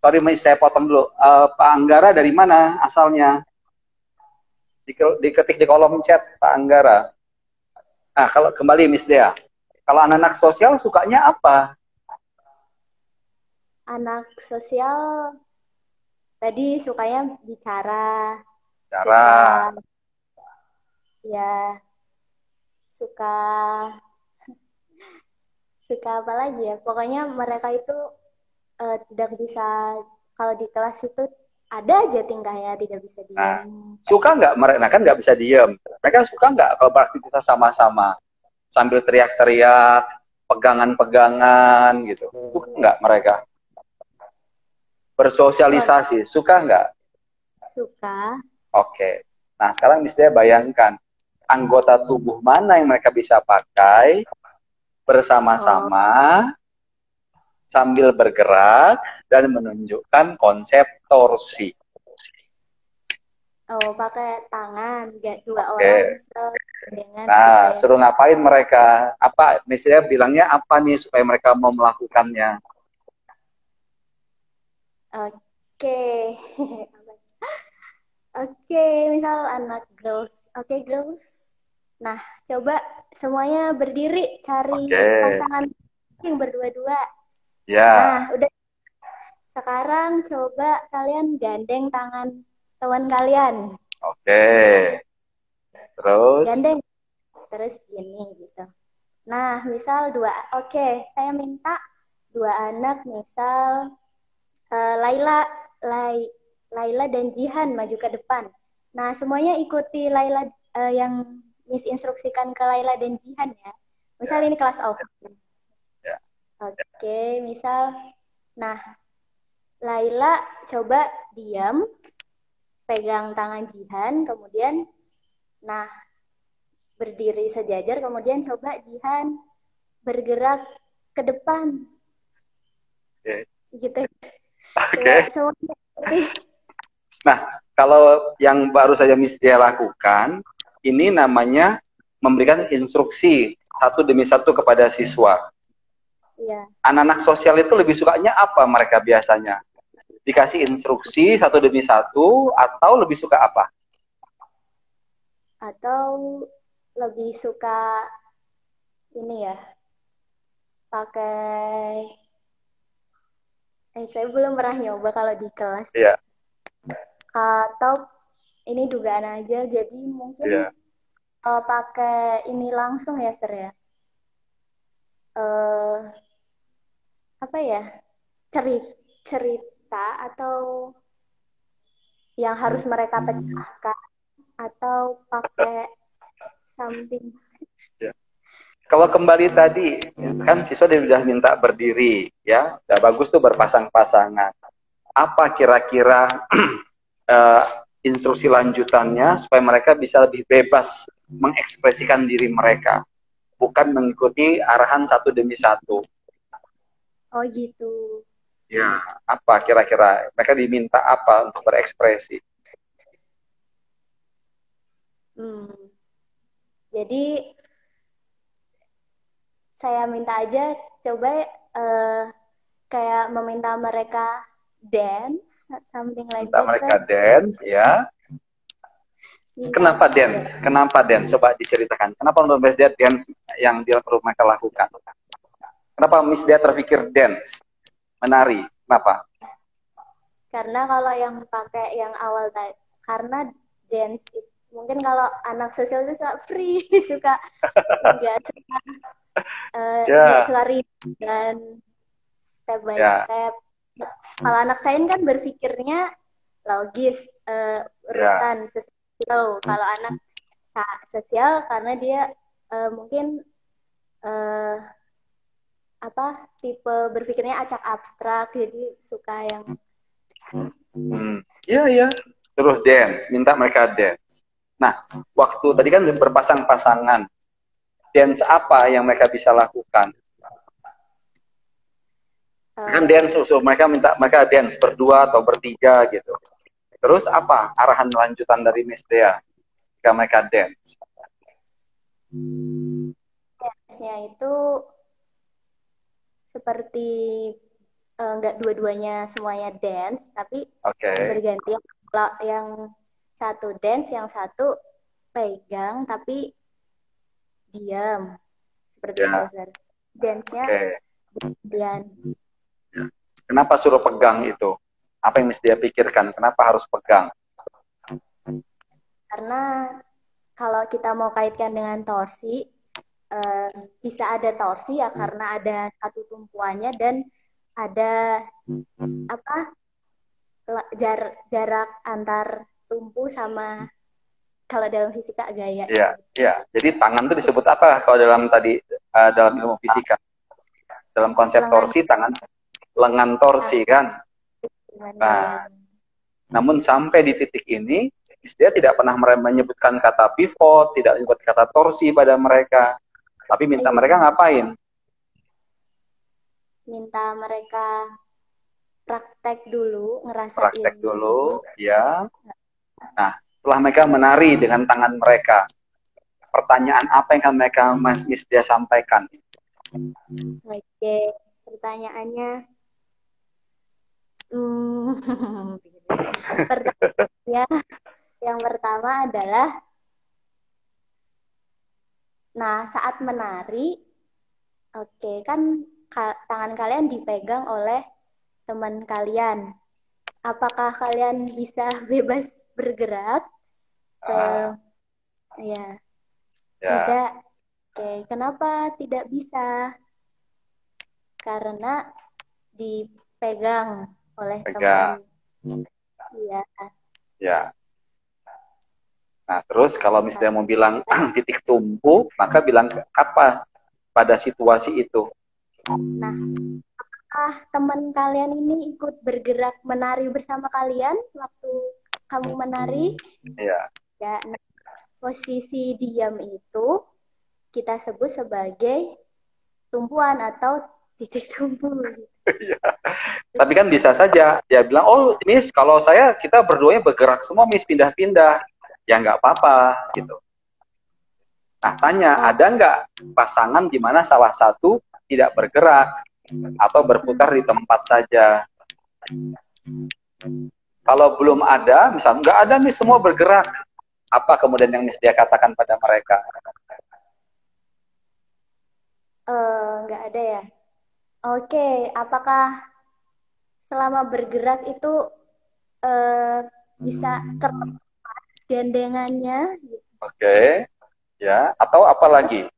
Speaker 3: Sorry, saya potong dulu. Pak Anggara dari mana asalnya? Diketik di kolom chat Pak Anggara. Nah, kalau kembali Miss Dea, kalau anak-anak sosial sukanya apa?
Speaker 2: Anak sosial tadi sukanya bicara. Suka apa lagi ya? Pokoknya mereka itu tidak bisa, kalau di kelas itu ada aja tingkahnya, tidak bisa diam.
Speaker 3: Nah, suka nggak mereka? Nah, kan nggak bisa diam. Mereka suka nggak kalau beraktivitas sama-sama sambil teriak-teriak, pegangan-pegangan gitu? Suka nggak mereka? Bersosialisasi, suka nggak?
Speaker 2: Suka.
Speaker 3: Oke. Nah, sekarang misalnya bayangkan anggota tubuh mana yang mereka bisa pakai bersama-sama sambil bergerak dan menunjukkan konsep torsi.
Speaker 2: Oh, pakai tangan, dua orang.
Speaker 3: Nah, suruh ngapain mereka? Apa, misalnya bilangnya apa nih supaya mereka mau melakukannya?
Speaker 2: Oke, misal anak girls. Oke, girls. Nah, coba semuanya berdiri cari pasangan yang berdua-dua.
Speaker 3: Ya.
Speaker 2: Nah, udah. Sekarang coba kalian gandeng tangan teman kalian.
Speaker 3: Oke. Terus?
Speaker 2: Gandeng. Terus gini gitu. Nah, misal saya minta dua anak, misal Laila dan Jihan maju ke depan. Nah, semuanya ikuti Laila yang Miss instruksikan ke Laila dan Jihan ya. Misal ini kelas offline. Oke, misal, nah, Laila coba diam, pegang tangan Jihan, kemudian, nah, berdiri sejajar, kemudian coba Jihan bergerak ke depan. Gitu.
Speaker 3: Nah, kalau yang baru saja Miss Dia lakukan, ini namanya memberikan instruksi satu demi satu kepada siswa.
Speaker 2: Iya.
Speaker 3: Anak-anak sosial itu lebih sukanya apa mereka biasanya? Dikasih instruksi satu demi satu atau lebih suka apa?
Speaker 2: Atau lebih suka ini ya, pakai saya belum pernah nyoba kalau di kelas.
Speaker 3: Iya.
Speaker 2: Atau ini dugaan aja, jadi mungkin pakai ini langsung ya, Sir ya. Apa ya? Cerita atau yang harus mereka pecahkan, atau pakai something.
Speaker 3: Kalau kembali tadi, kan siswa dia sudah minta berdiri, ya, udah bagus tuh berpasang-pasangan. apa kira-kira eh, instruksi lanjutannya supaya mereka bisa lebih bebas mengekspresikan diri mereka, bukan mengikuti arahan satu demi satu.
Speaker 2: Oh gitu.
Speaker 3: Ya, apa kira-kira mereka diminta apa untuk berekspresi?
Speaker 2: Jadi saya minta aja coba kayak meminta mereka dance, something like
Speaker 3: Minta
Speaker 2: that.
Speaker 3: mereka dance, ya. Kenapa dance? Kenapa dance? Coba diceritakan. Kenapa menurut Miss Dia dance yang dia perlu mereka lakukan? Kenapa Miss Dia terpikir dance? Menari. Kenapa?
Speaker 2: Karena kalau yang pakai yang awal tadi, karena dance mungkin kalau anak sosial itu suka free, suka enggak suka dan step by step. Kalau anak sains kan berpikirnya logis, urutan sesuai. Kalau anak sosial karena dia mungkin tipe berpikirnya acak abstrak, jadi suka yang
Speaker 3: Iya. Terus dance, minta mereka dance. Nah, waktu tadi kan berpasang-pasangan, dance apa yang mereka bisa lakukan? Kan dance mereka minta mereka dance berdua atau bertiga gitu. Terus apa arahan lanjutan dari Miss Dea ketika mereka dance?
Speaker 2: Dance-nya itu seperti nggak dua-duanya semuanya dance, tapi berganti. Kalau yang satu dance, yang satu pegang tapi diam, seperti buzzer. Dance-nya kemudian.
Speaker 3: Kenapa suruh pegang itu? Apa yang mesti dia pikirkan? Kenapa harus pegang?
Speaker 2: Karena kalau kita mau kaitkan dengan torsi, bisa ada torsi ya karena ada satu tumpuannya dan ada jarak antar tumpu sama kalau dalam fisika gaya.
Speaker 3: Iya. Jadi tangan itu disebut apa kalau dalam dalam ilmu fisika? Dalam konsep torsi, tangan lengan torsi kan. Nah, namun sampai di titik ini, dia tidak pernah menyebutkan kata pivot, tidak menyebut kata torsi pada mereka. Tapi minta mereka ngapain?
Speaker 2: Minta mereka praktek dulu, ngerasain.
Speaker 3: Praktek dulu, ya. Nah, setelah mereka menari dengan tangan mereka, pertanyaan apa yang akan mereka Miss Dia sampaikan?
Speaker 2: Oke, pertanyaannya yang pertama adalah, nah saat menari, kan tangan kalian dipegang oleh teman kalian. Apakah kalian bisa bebas bergerak? Tidak. Kenapa tidak bisa? Karena dipegang oleh teman.
Speaker 3: Ya. Nah, terus kalau misalnya mau bilang titik tumpu, maka bilang apa pada situasi itu?
Speaker 2: Nah, apakah teman kalian ini ikut bergerak menari bersama kalian waktu kamu menari?
Speaker 3: Iya.
Speaker 2: Ya, nah, posisi diam itu kita sebut sebagai tumpuan atau titik tumpu.
Speaker 3: Iya. Tapi kan bisa saja dia bilang, oh Miss, kalau kita berduanya bergerak semua, Miss pindah-pindah. Ya nggak apa-apa gitu. Nah, tanya, ada nggak pasangan di mana salah satu tidak bergerak atau berputar di tempat saja? Kalau belum ada, misalnya nggak ada nih semua bergerak, apa kemudian yang Miss Dia katakan pada mereka?
Speaker 2: Nggak ada ya. Oke, apakah selama bergerak itu bisa terlepas gandengannya?
Speaker 3: Oke, ya. Atau apa lagi?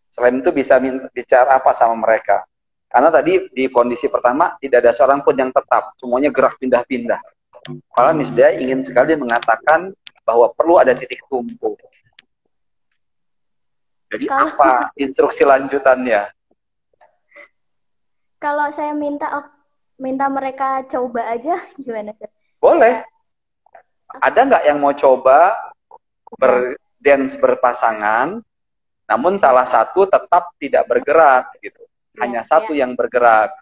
Speaker 3: Selain itu bisa bicara apa sama mereka? Karena tadi di kondisi pertama tidak ada seorang pun yang tetap, semuanya gerak pindah-pindah. Malah Miss Dia ingin sekali mengatakan bahwa perlu ada titik tumpu. Jadi apa instruksi lanjutannya?
Speaker 2: Kalau saya minta minta mereka coba aja gimana sih?
Speaker 3: Boleh. Ada nggak yang mau coba berdance berpasangan, namun salah satu tetap tidak bergerak gitu. Hanya satu yang bergerak.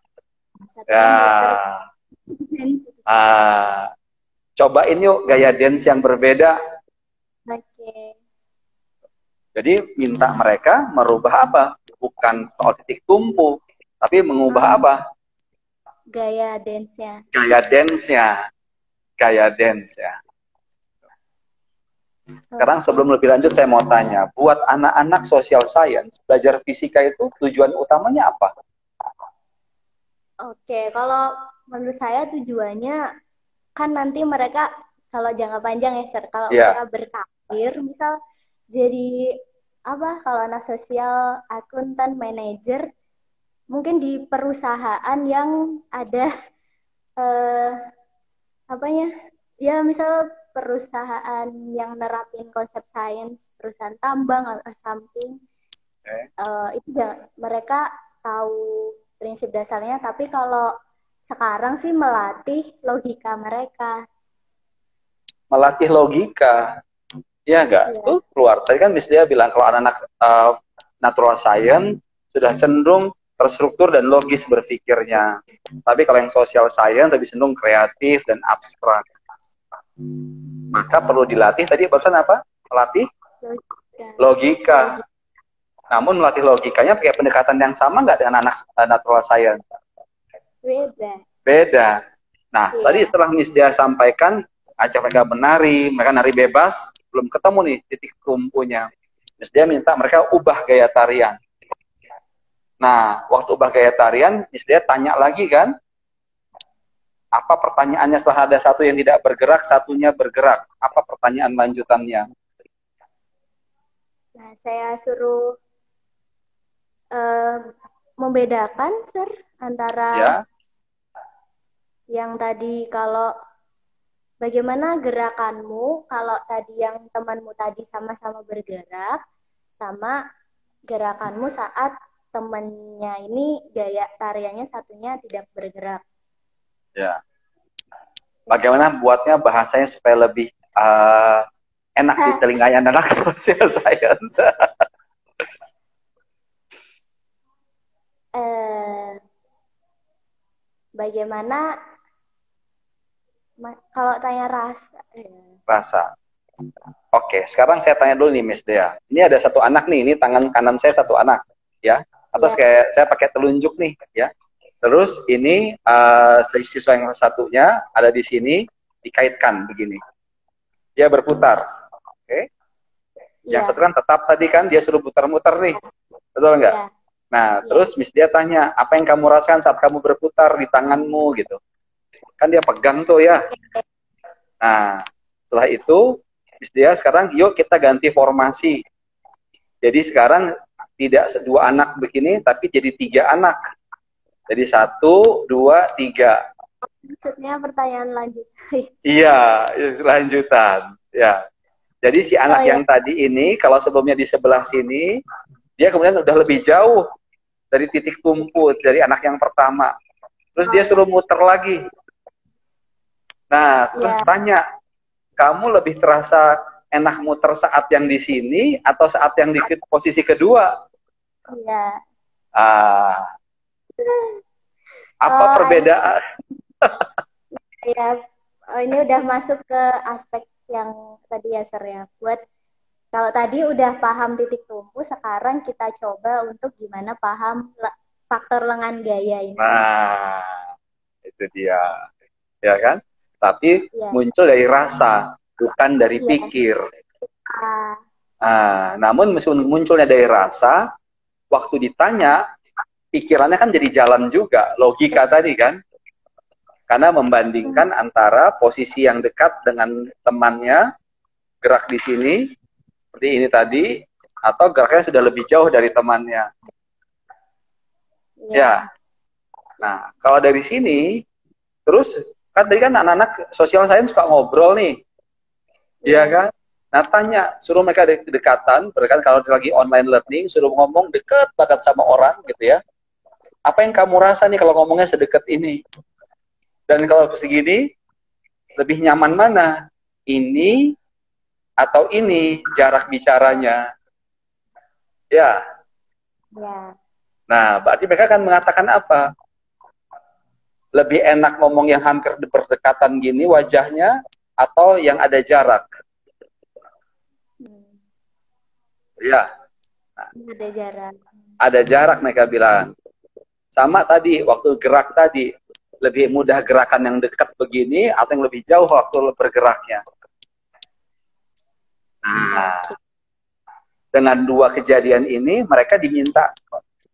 Speaker 2: Satu
Speaker 3: Ya.
Speaker 2: dance itu.
Speaker 3: Cobain yuk gaya dance yang berbeda.
Speaker 2: Oke.
Speaker 3: Jadi minta mereka merubah apa? Bukan soal titik tumpu, tapi mengubah apa?
Speaker 2: Gaya dance-nya.
Speaker 3: Gaya dance-nya. Gaya dance ya. Sekarang sebelum lebih lanjut saya mau tanya, buat anak-anak social science, belajar fisika itu tujuan utamanya apa?
Speaker 2: Oke, kalau menurut saya tujuannya kan nanti mereka kalau jangka panjang ya, Sir, kalau mereka berkarir, misal jadi apa? Kalau anak sosial, akuntan, manajer, mungkin di perusahaan yang ada apanya? Ya, misal perusahaan yang nerapin konsep sains, perusahaan tambang atau something, itu mereka tahu prinsip dasarnya. Tapi kalau sekarang sih melatih logika mereka.
Speaker 3: Melatih logika, ya enggak? Tuh keluar. Tadi kan Miss Dia bilang kalau anak-anak natural science sudah cenderung terstruktur dan logis berpikirnya. Tapi kalau yang social science lebih cenderung kreatif dan abstrak. Maka perlu dilatih, tadi barusan apa? Melatih logika. Namun melatih logikanya pakai pendekatan yang sama nggak dengan anak natural science? Beda. Nah, tadi setelah Miss Dia sampaikan, ajak mereka mereka nari bebas, belum ketemu nih titik tumpunya. Miss Dia minta mereka ubah gaya tarian. Nah, waktu ubah gaya tarian, Miss Dia tanya lagi kan, apa pertanyaannya setelah ada satu yang tidak bergerak, satunya bergerak? Apa pertanyaan lanjutannya?
Speaker 2: Nah, saya suruh membedakan, Sir, antara yang tadi kalau bagaimana gerakanmu, kalau tadi yang temanmu tadi sama-sama bergerak, sama gerakanmu saat temannya ini gaya tariannya satunya tidak bergerak.
Speaker 3: Ya. Bagaimana buatnya bahasanya supaya lebih enak di telinganya anak social science?
Speaker 2: Bagaimana kalau tanya rasa?
Speaker 3: Rasa. Oke, sekarang saya tanya dulu nih Miss Dea. Ini ada satu anak nih, ini tangan kanan saya satu anak, ya. Atau kayak saya pakai telunjuk nih, ya. Terus ini siswa yang satunya ada di sini dikaitkan begini. Dia berputar. Oke. Yang satu kan tetap tadi kan dia suruh putar-muter nih. Betul nggak? Nah, terus Miss dia tanya, apa yang kamu rasakan saat kamu berputar di tanganmu gitu. Kan dia pegang tuh ya. Nah, setelah itu Miss dia sekarang yuk kita ganti formasi. Jadi sekarang tidak dua anak begini tapi jadi 3 anak. Jadi 1, 2, 3.
Speaker 2: Maksudnya pertanyaan lanjut.
Speaker 3: Iya, lanjutan. Ya. Jadi si anak yang tadi ini, kalau sebelumnya di sebelah sini, dia kemudian udah lebih jauh dari titik tumpu, dari anak yang pertama. Terus dia suruh muter lagi. Nah, terus tanya, kamu lebih terasa enak muter saat yang di sini atau saat yang di posisi kedua?
Speaker 2: Iya.
Speaker 3: Apa perbedaan?
Speaker 2: Ya, ini udah masuk ke aspek yang tadi ya, Sir ya. Buat kalau tadi udah paham titik tumpu, sekarang kita coba untuk gimana paham faktor lengan gaya ini.
Speaker 3: Nah, itu dia. Ya kan? Tapi muncul dari rasa, bukan dari pikir. Namun meskipun munculnya dari rasa, waktu ditanya, pikirannya kan jadi jalan juga, logika tadi kan. Karena membandingkan antara posisi yang dekat dengan temannya, gerak di sini, seperti ini tadi, atau geraknya sudah lebih jauh dari temannya. Ya. Nah, kalau dari sini, terus, kan tadi kan anak-anak social science suka ngobrol nih. Iya kan? Nah, tanya, suruh mereka dekatan, berarti kalau lagi online learning, suruh ngomong deket banget sama orang, gitu ya. Apa yang kamu rasa nih kalau ngomongnya sedekat ini? Dan kalau segini, lebih nyaman mana? Ini atau ini jarak bicaranya? Ya.
Speaker 2: Ya.
Speaker 3: Nah, berarti mereka akan mengatakan apa? Lebih enak ngomong yang hampir berdekatan gini wajahnya atau yang ada jarak? Ya.
Speaker 2: Ada jarak.
Speaker 3: Ada jarak mereka bilang. Sama tadi, waktu gerak tadi. Lebih mudah gerakan yang dekat begini atau yang lebih jauh waktu bergeraknya. Nah, dengan dua kejadian ini mereka diminta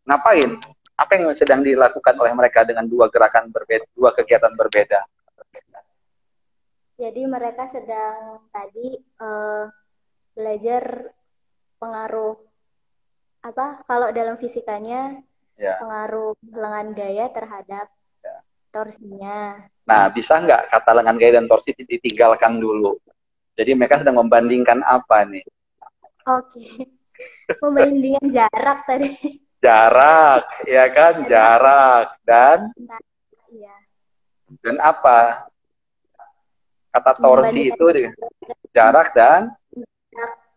Speaker 3: ngapain? Apa yang sedang dilakukan oleh mereka dengan dua gerakan berbeda, dua kegiatan berbeda?
Speaker 2: Jadi mereka sedang tadi belajar pengaruh apa? Kalau dalam fisikanya pengaruh lengan gaya terhadap torsinya.
Speaker 3: Nah, bisa nggak kata lengan gaya dan torsi ditinggalkan dulu? Jadi mereka sedang membandingkan apa nih?
Speaker 2: Oke. Membandingkan jarak tadi.
Speaker 3: Jarak, ya kan? Jarak dan dan apa? Kata torsi itu jarak dan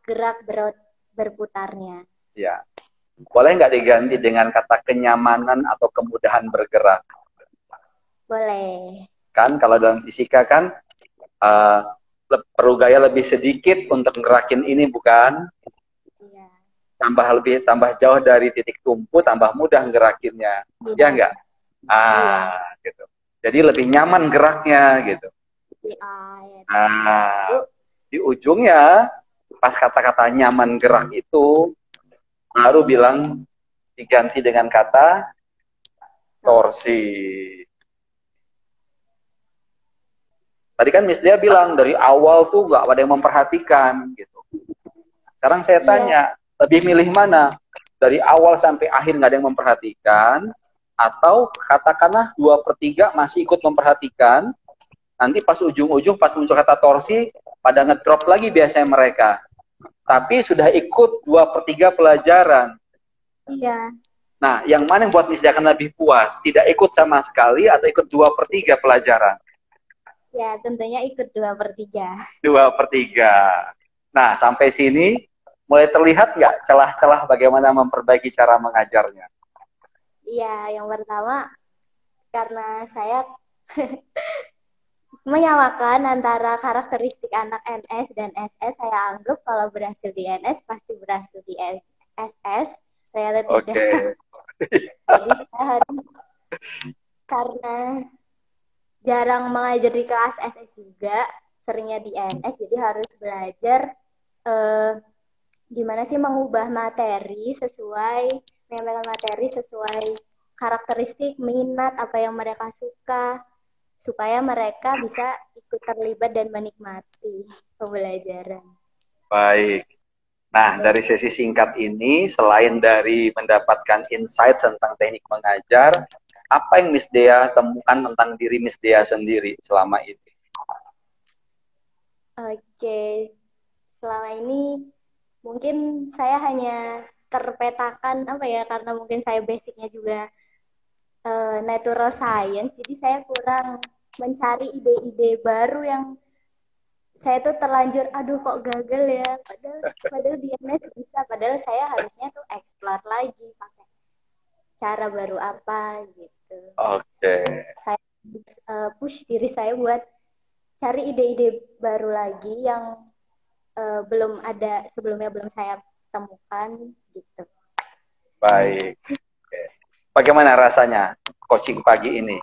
Speaker 2: gerak berputarnya.
Speaker 3: Ya. Boleh nggak diganti dengan kata kenyamanan atau kemudahan bergerak?
Speaker 2: Boleh.
Speaker 3: Kan kalau dalam fisika kan perlu gaya lebih sedikit untuk ngerakin ini, bukan?
Speaker 2: Iya.
Speaker 3: Tambah jauh dari titik tumpu, tambah mudah ngerakinnya. Ya enggak? Gitu. Jadi lebih nyaman geraknya gitu. Di ujungnya pas kata-kata nyaman gerak itu baru bilang diganti dengan kata torsi. Tadi kan Miss Dia bilang dari awal tuh nggak ada yang memperhatikan gitu. Sekarang saya tanya, lebih milih mana? Dari awal sampai akhir nggak ada yang memperhatikan, atau katakanlah 2/3 masih ikut memperhatikan, nanti pas ujung-ujung pas muncul kata torsi, pada ngedrop lagi biasanya mereka. Tapi sudah ikut 2/3 pelajaran.
Speaker 2: Iya.
Speaker 3: Nah, yang mana yang buat Miss Dia akan lebih puas? Tidak ikut sama sekali atau ikut 2/3 pelajaran?
Speaker 2: Ya, tentunya ikut 2/3.
Speaker 3: 2/3. Nah, sampai sini mulai terlihat nggak celah-celah bagaimana memperbaiki cara mengajarnya?
Speaker 2: Iya, yang pertama karena saya menyamakan antara karakteristik anak NS dan SS, saya anggap kalau berhasil di NS pasti berhasil di SS. Ternyata tidak. Jadi saya harus, karena jarang mengajar di kelas SS juga, seringnya di NS, jadi harus belajar gimana sih mengubah materi sesuai, menyampaikan materi sesuai karakteristik, minat, apa yang mereka suka, supaya mereka bisa ikut terlibat dan menikmati pembelajaran.
Speaker 3: Baik. Nah, dari sesi singkat ini, selain dari mendapatkan insight tentang teknik mengajar, apa yang Miss Dea temukan tentang diri Miss Dea sendiri selama ini?
Speaker 2: Oke, selama ini mungkin saya hanya terpetakan apa ya, karena mungkin saya basicnya juga natural science, jadi saya kurang mencari ide-ide baru yang saya tuh terlanjur, aduh kok gagal ya, padahal di NS bisa, padahal saya harusnya tuh explore lagi pakai cara baru apa gitu.
Speaker 3: Oke.
Speaker 2: Saya push diri saya buat cari ide-ide baru lagi yang belum ada sebelumnya, belum saya temukan gitu.
Speaker 3: Baik. Oke. Bagaimana rasanya coaching pagi ini?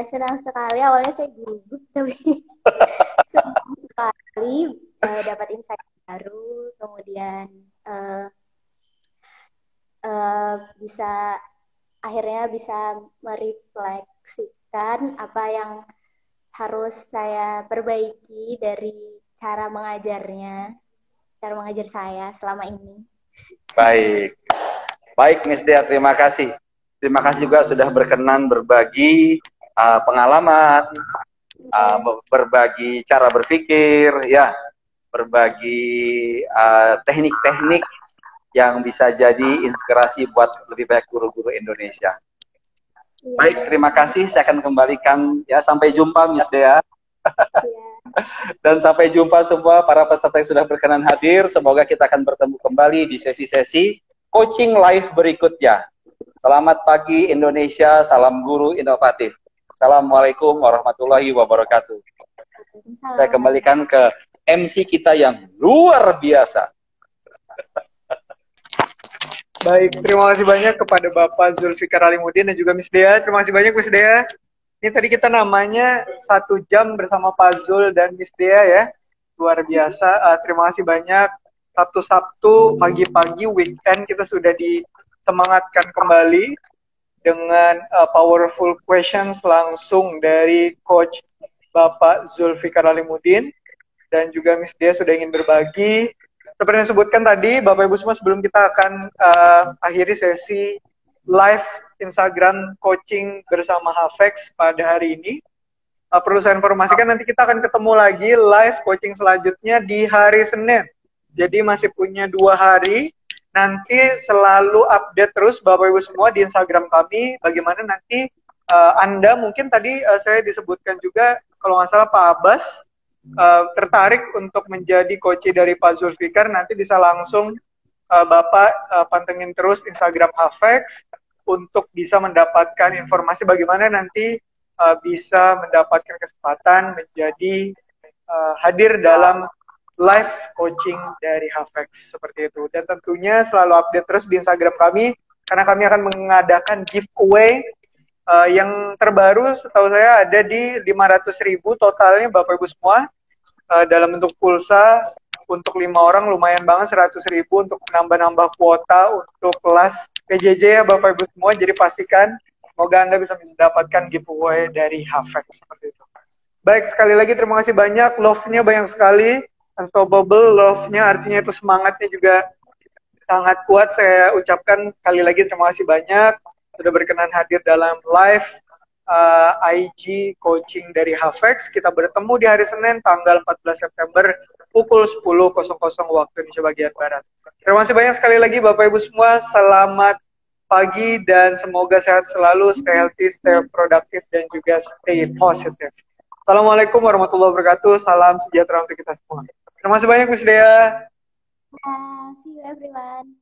Speaker 2: Senang sekali, awalnya saya gugup, tapi senang sekali dapat insight baru, kemudian akhirnya bisa merefleksikan apa yang harus saya perbaiki dari cara mengajar saya selama ini.
Speaker 3: Baik. Baik, Miss Dea, terima kasih. Terima kasih juga sudah berkenan berbagi pengalaman, berbagi cara berpikir, ya, berbagi teknik-teknik yang bisa jadi inspirasi buat lebih banyak guru-guru Indonesia.
Speaker 2: Iya.
Speaker 3: Baik, terima kasih. Saya akan kembalikan ya. Sampai jumpa, Miss Dea.
Speaker 2: Iya.
Speaker 3: Dan sampai jumpa semua para peserta yang sudah berkenan hadir. Semoga kita akan bertemu kembali di sesi-sesi coaching live berikutnya. Selamat pagi Indonesia, salam guru inovatif. Assalamualaikum warahmatullahi wabarakatuh. Saya kembalikan ke MC kita yang luar biasa.
Speaker 1: Baik, terima kasih banyak kepada Bapak Zulfikar Alimuddin dan juga Miss Dea. Terima kasih banyak Miss Dea. Ini tadi kita namanya 1 jam bersama Pak Zul dan Miss Dea ya. Luar biasa. Terima kasih banyak. Sabtu pagi-pagi weekend kita sudah disemangatkan kembali dengan powerful questions langsung dari Coach Bapak Zulfikar Alimuddin dan juga Miss Dea sudah ingin berbagi. Seperti yang disebutkan tadi, Bapak Ibu semua, sebelum kita akan akhiri sesi live Instagram coaching bersama Hafex pada hari ini, perlu saya informasikan nanti kita akan ketemu lagi live coaching selanjutnya di hari Senin. Jadi masih punya 2 hari. Nanti selalu update terus Bapak Ibu semua di Instagram kami. Bagaimana nanti Anda mungkin tadi saya disebutkan juga, kalau nggak salah Pak Abbas tertarik untuk menjadi coach dari Pak Zulfikar, nanti bisa langsung Bapak pantengin terus Instagram Hafex untuk bisa mendapatkan informasi bagaimana nanti bisa mendapatkan kesempatan menjadi hadir dalam live coaching dari Hafex seperti itu. Dan tentunya selalu update terus di Instagram kami karena kami akan mengadakan giveaway yang terbaru setahu saya ada di 500.000 totalnya Bapak Ibu semua. Dalam bentuk pulsa untuk 5 orang lumayan banget, 100.000 untuk menambah-nambah kuota untuk kelas PJJ ya Bapak Ibu semua. Jadi pastikan semoga Anda bisa mendapatkan giveaway dari Hafex seperti itu. Baik, sekali lagi terima kasih banyak, love-nya banyak sekali, unstoppable love-nya, artinya itu semangatnya juga sangat kuat. Saya ucapkan sekali lagi terima kasih banyak sudah berkenan hadir dalam live IG coaching dari Hafex. Kita bertemu di hari Senin tanggal 14 September pukul 10.00 waktu Indonesia bagian Barat. Terima kasih banyak sekali lagi Bapak Ibu semua. Selamat pagi dan semoga sehat selalu, stay healthy, stay productive dan juga stay positive. Assalamualaikum warahmatullahi wabarakatuh. Salam sejahtera untuk kita semua. Terima kasih banyak Miss Dea.
Speaker 2: See you everyone.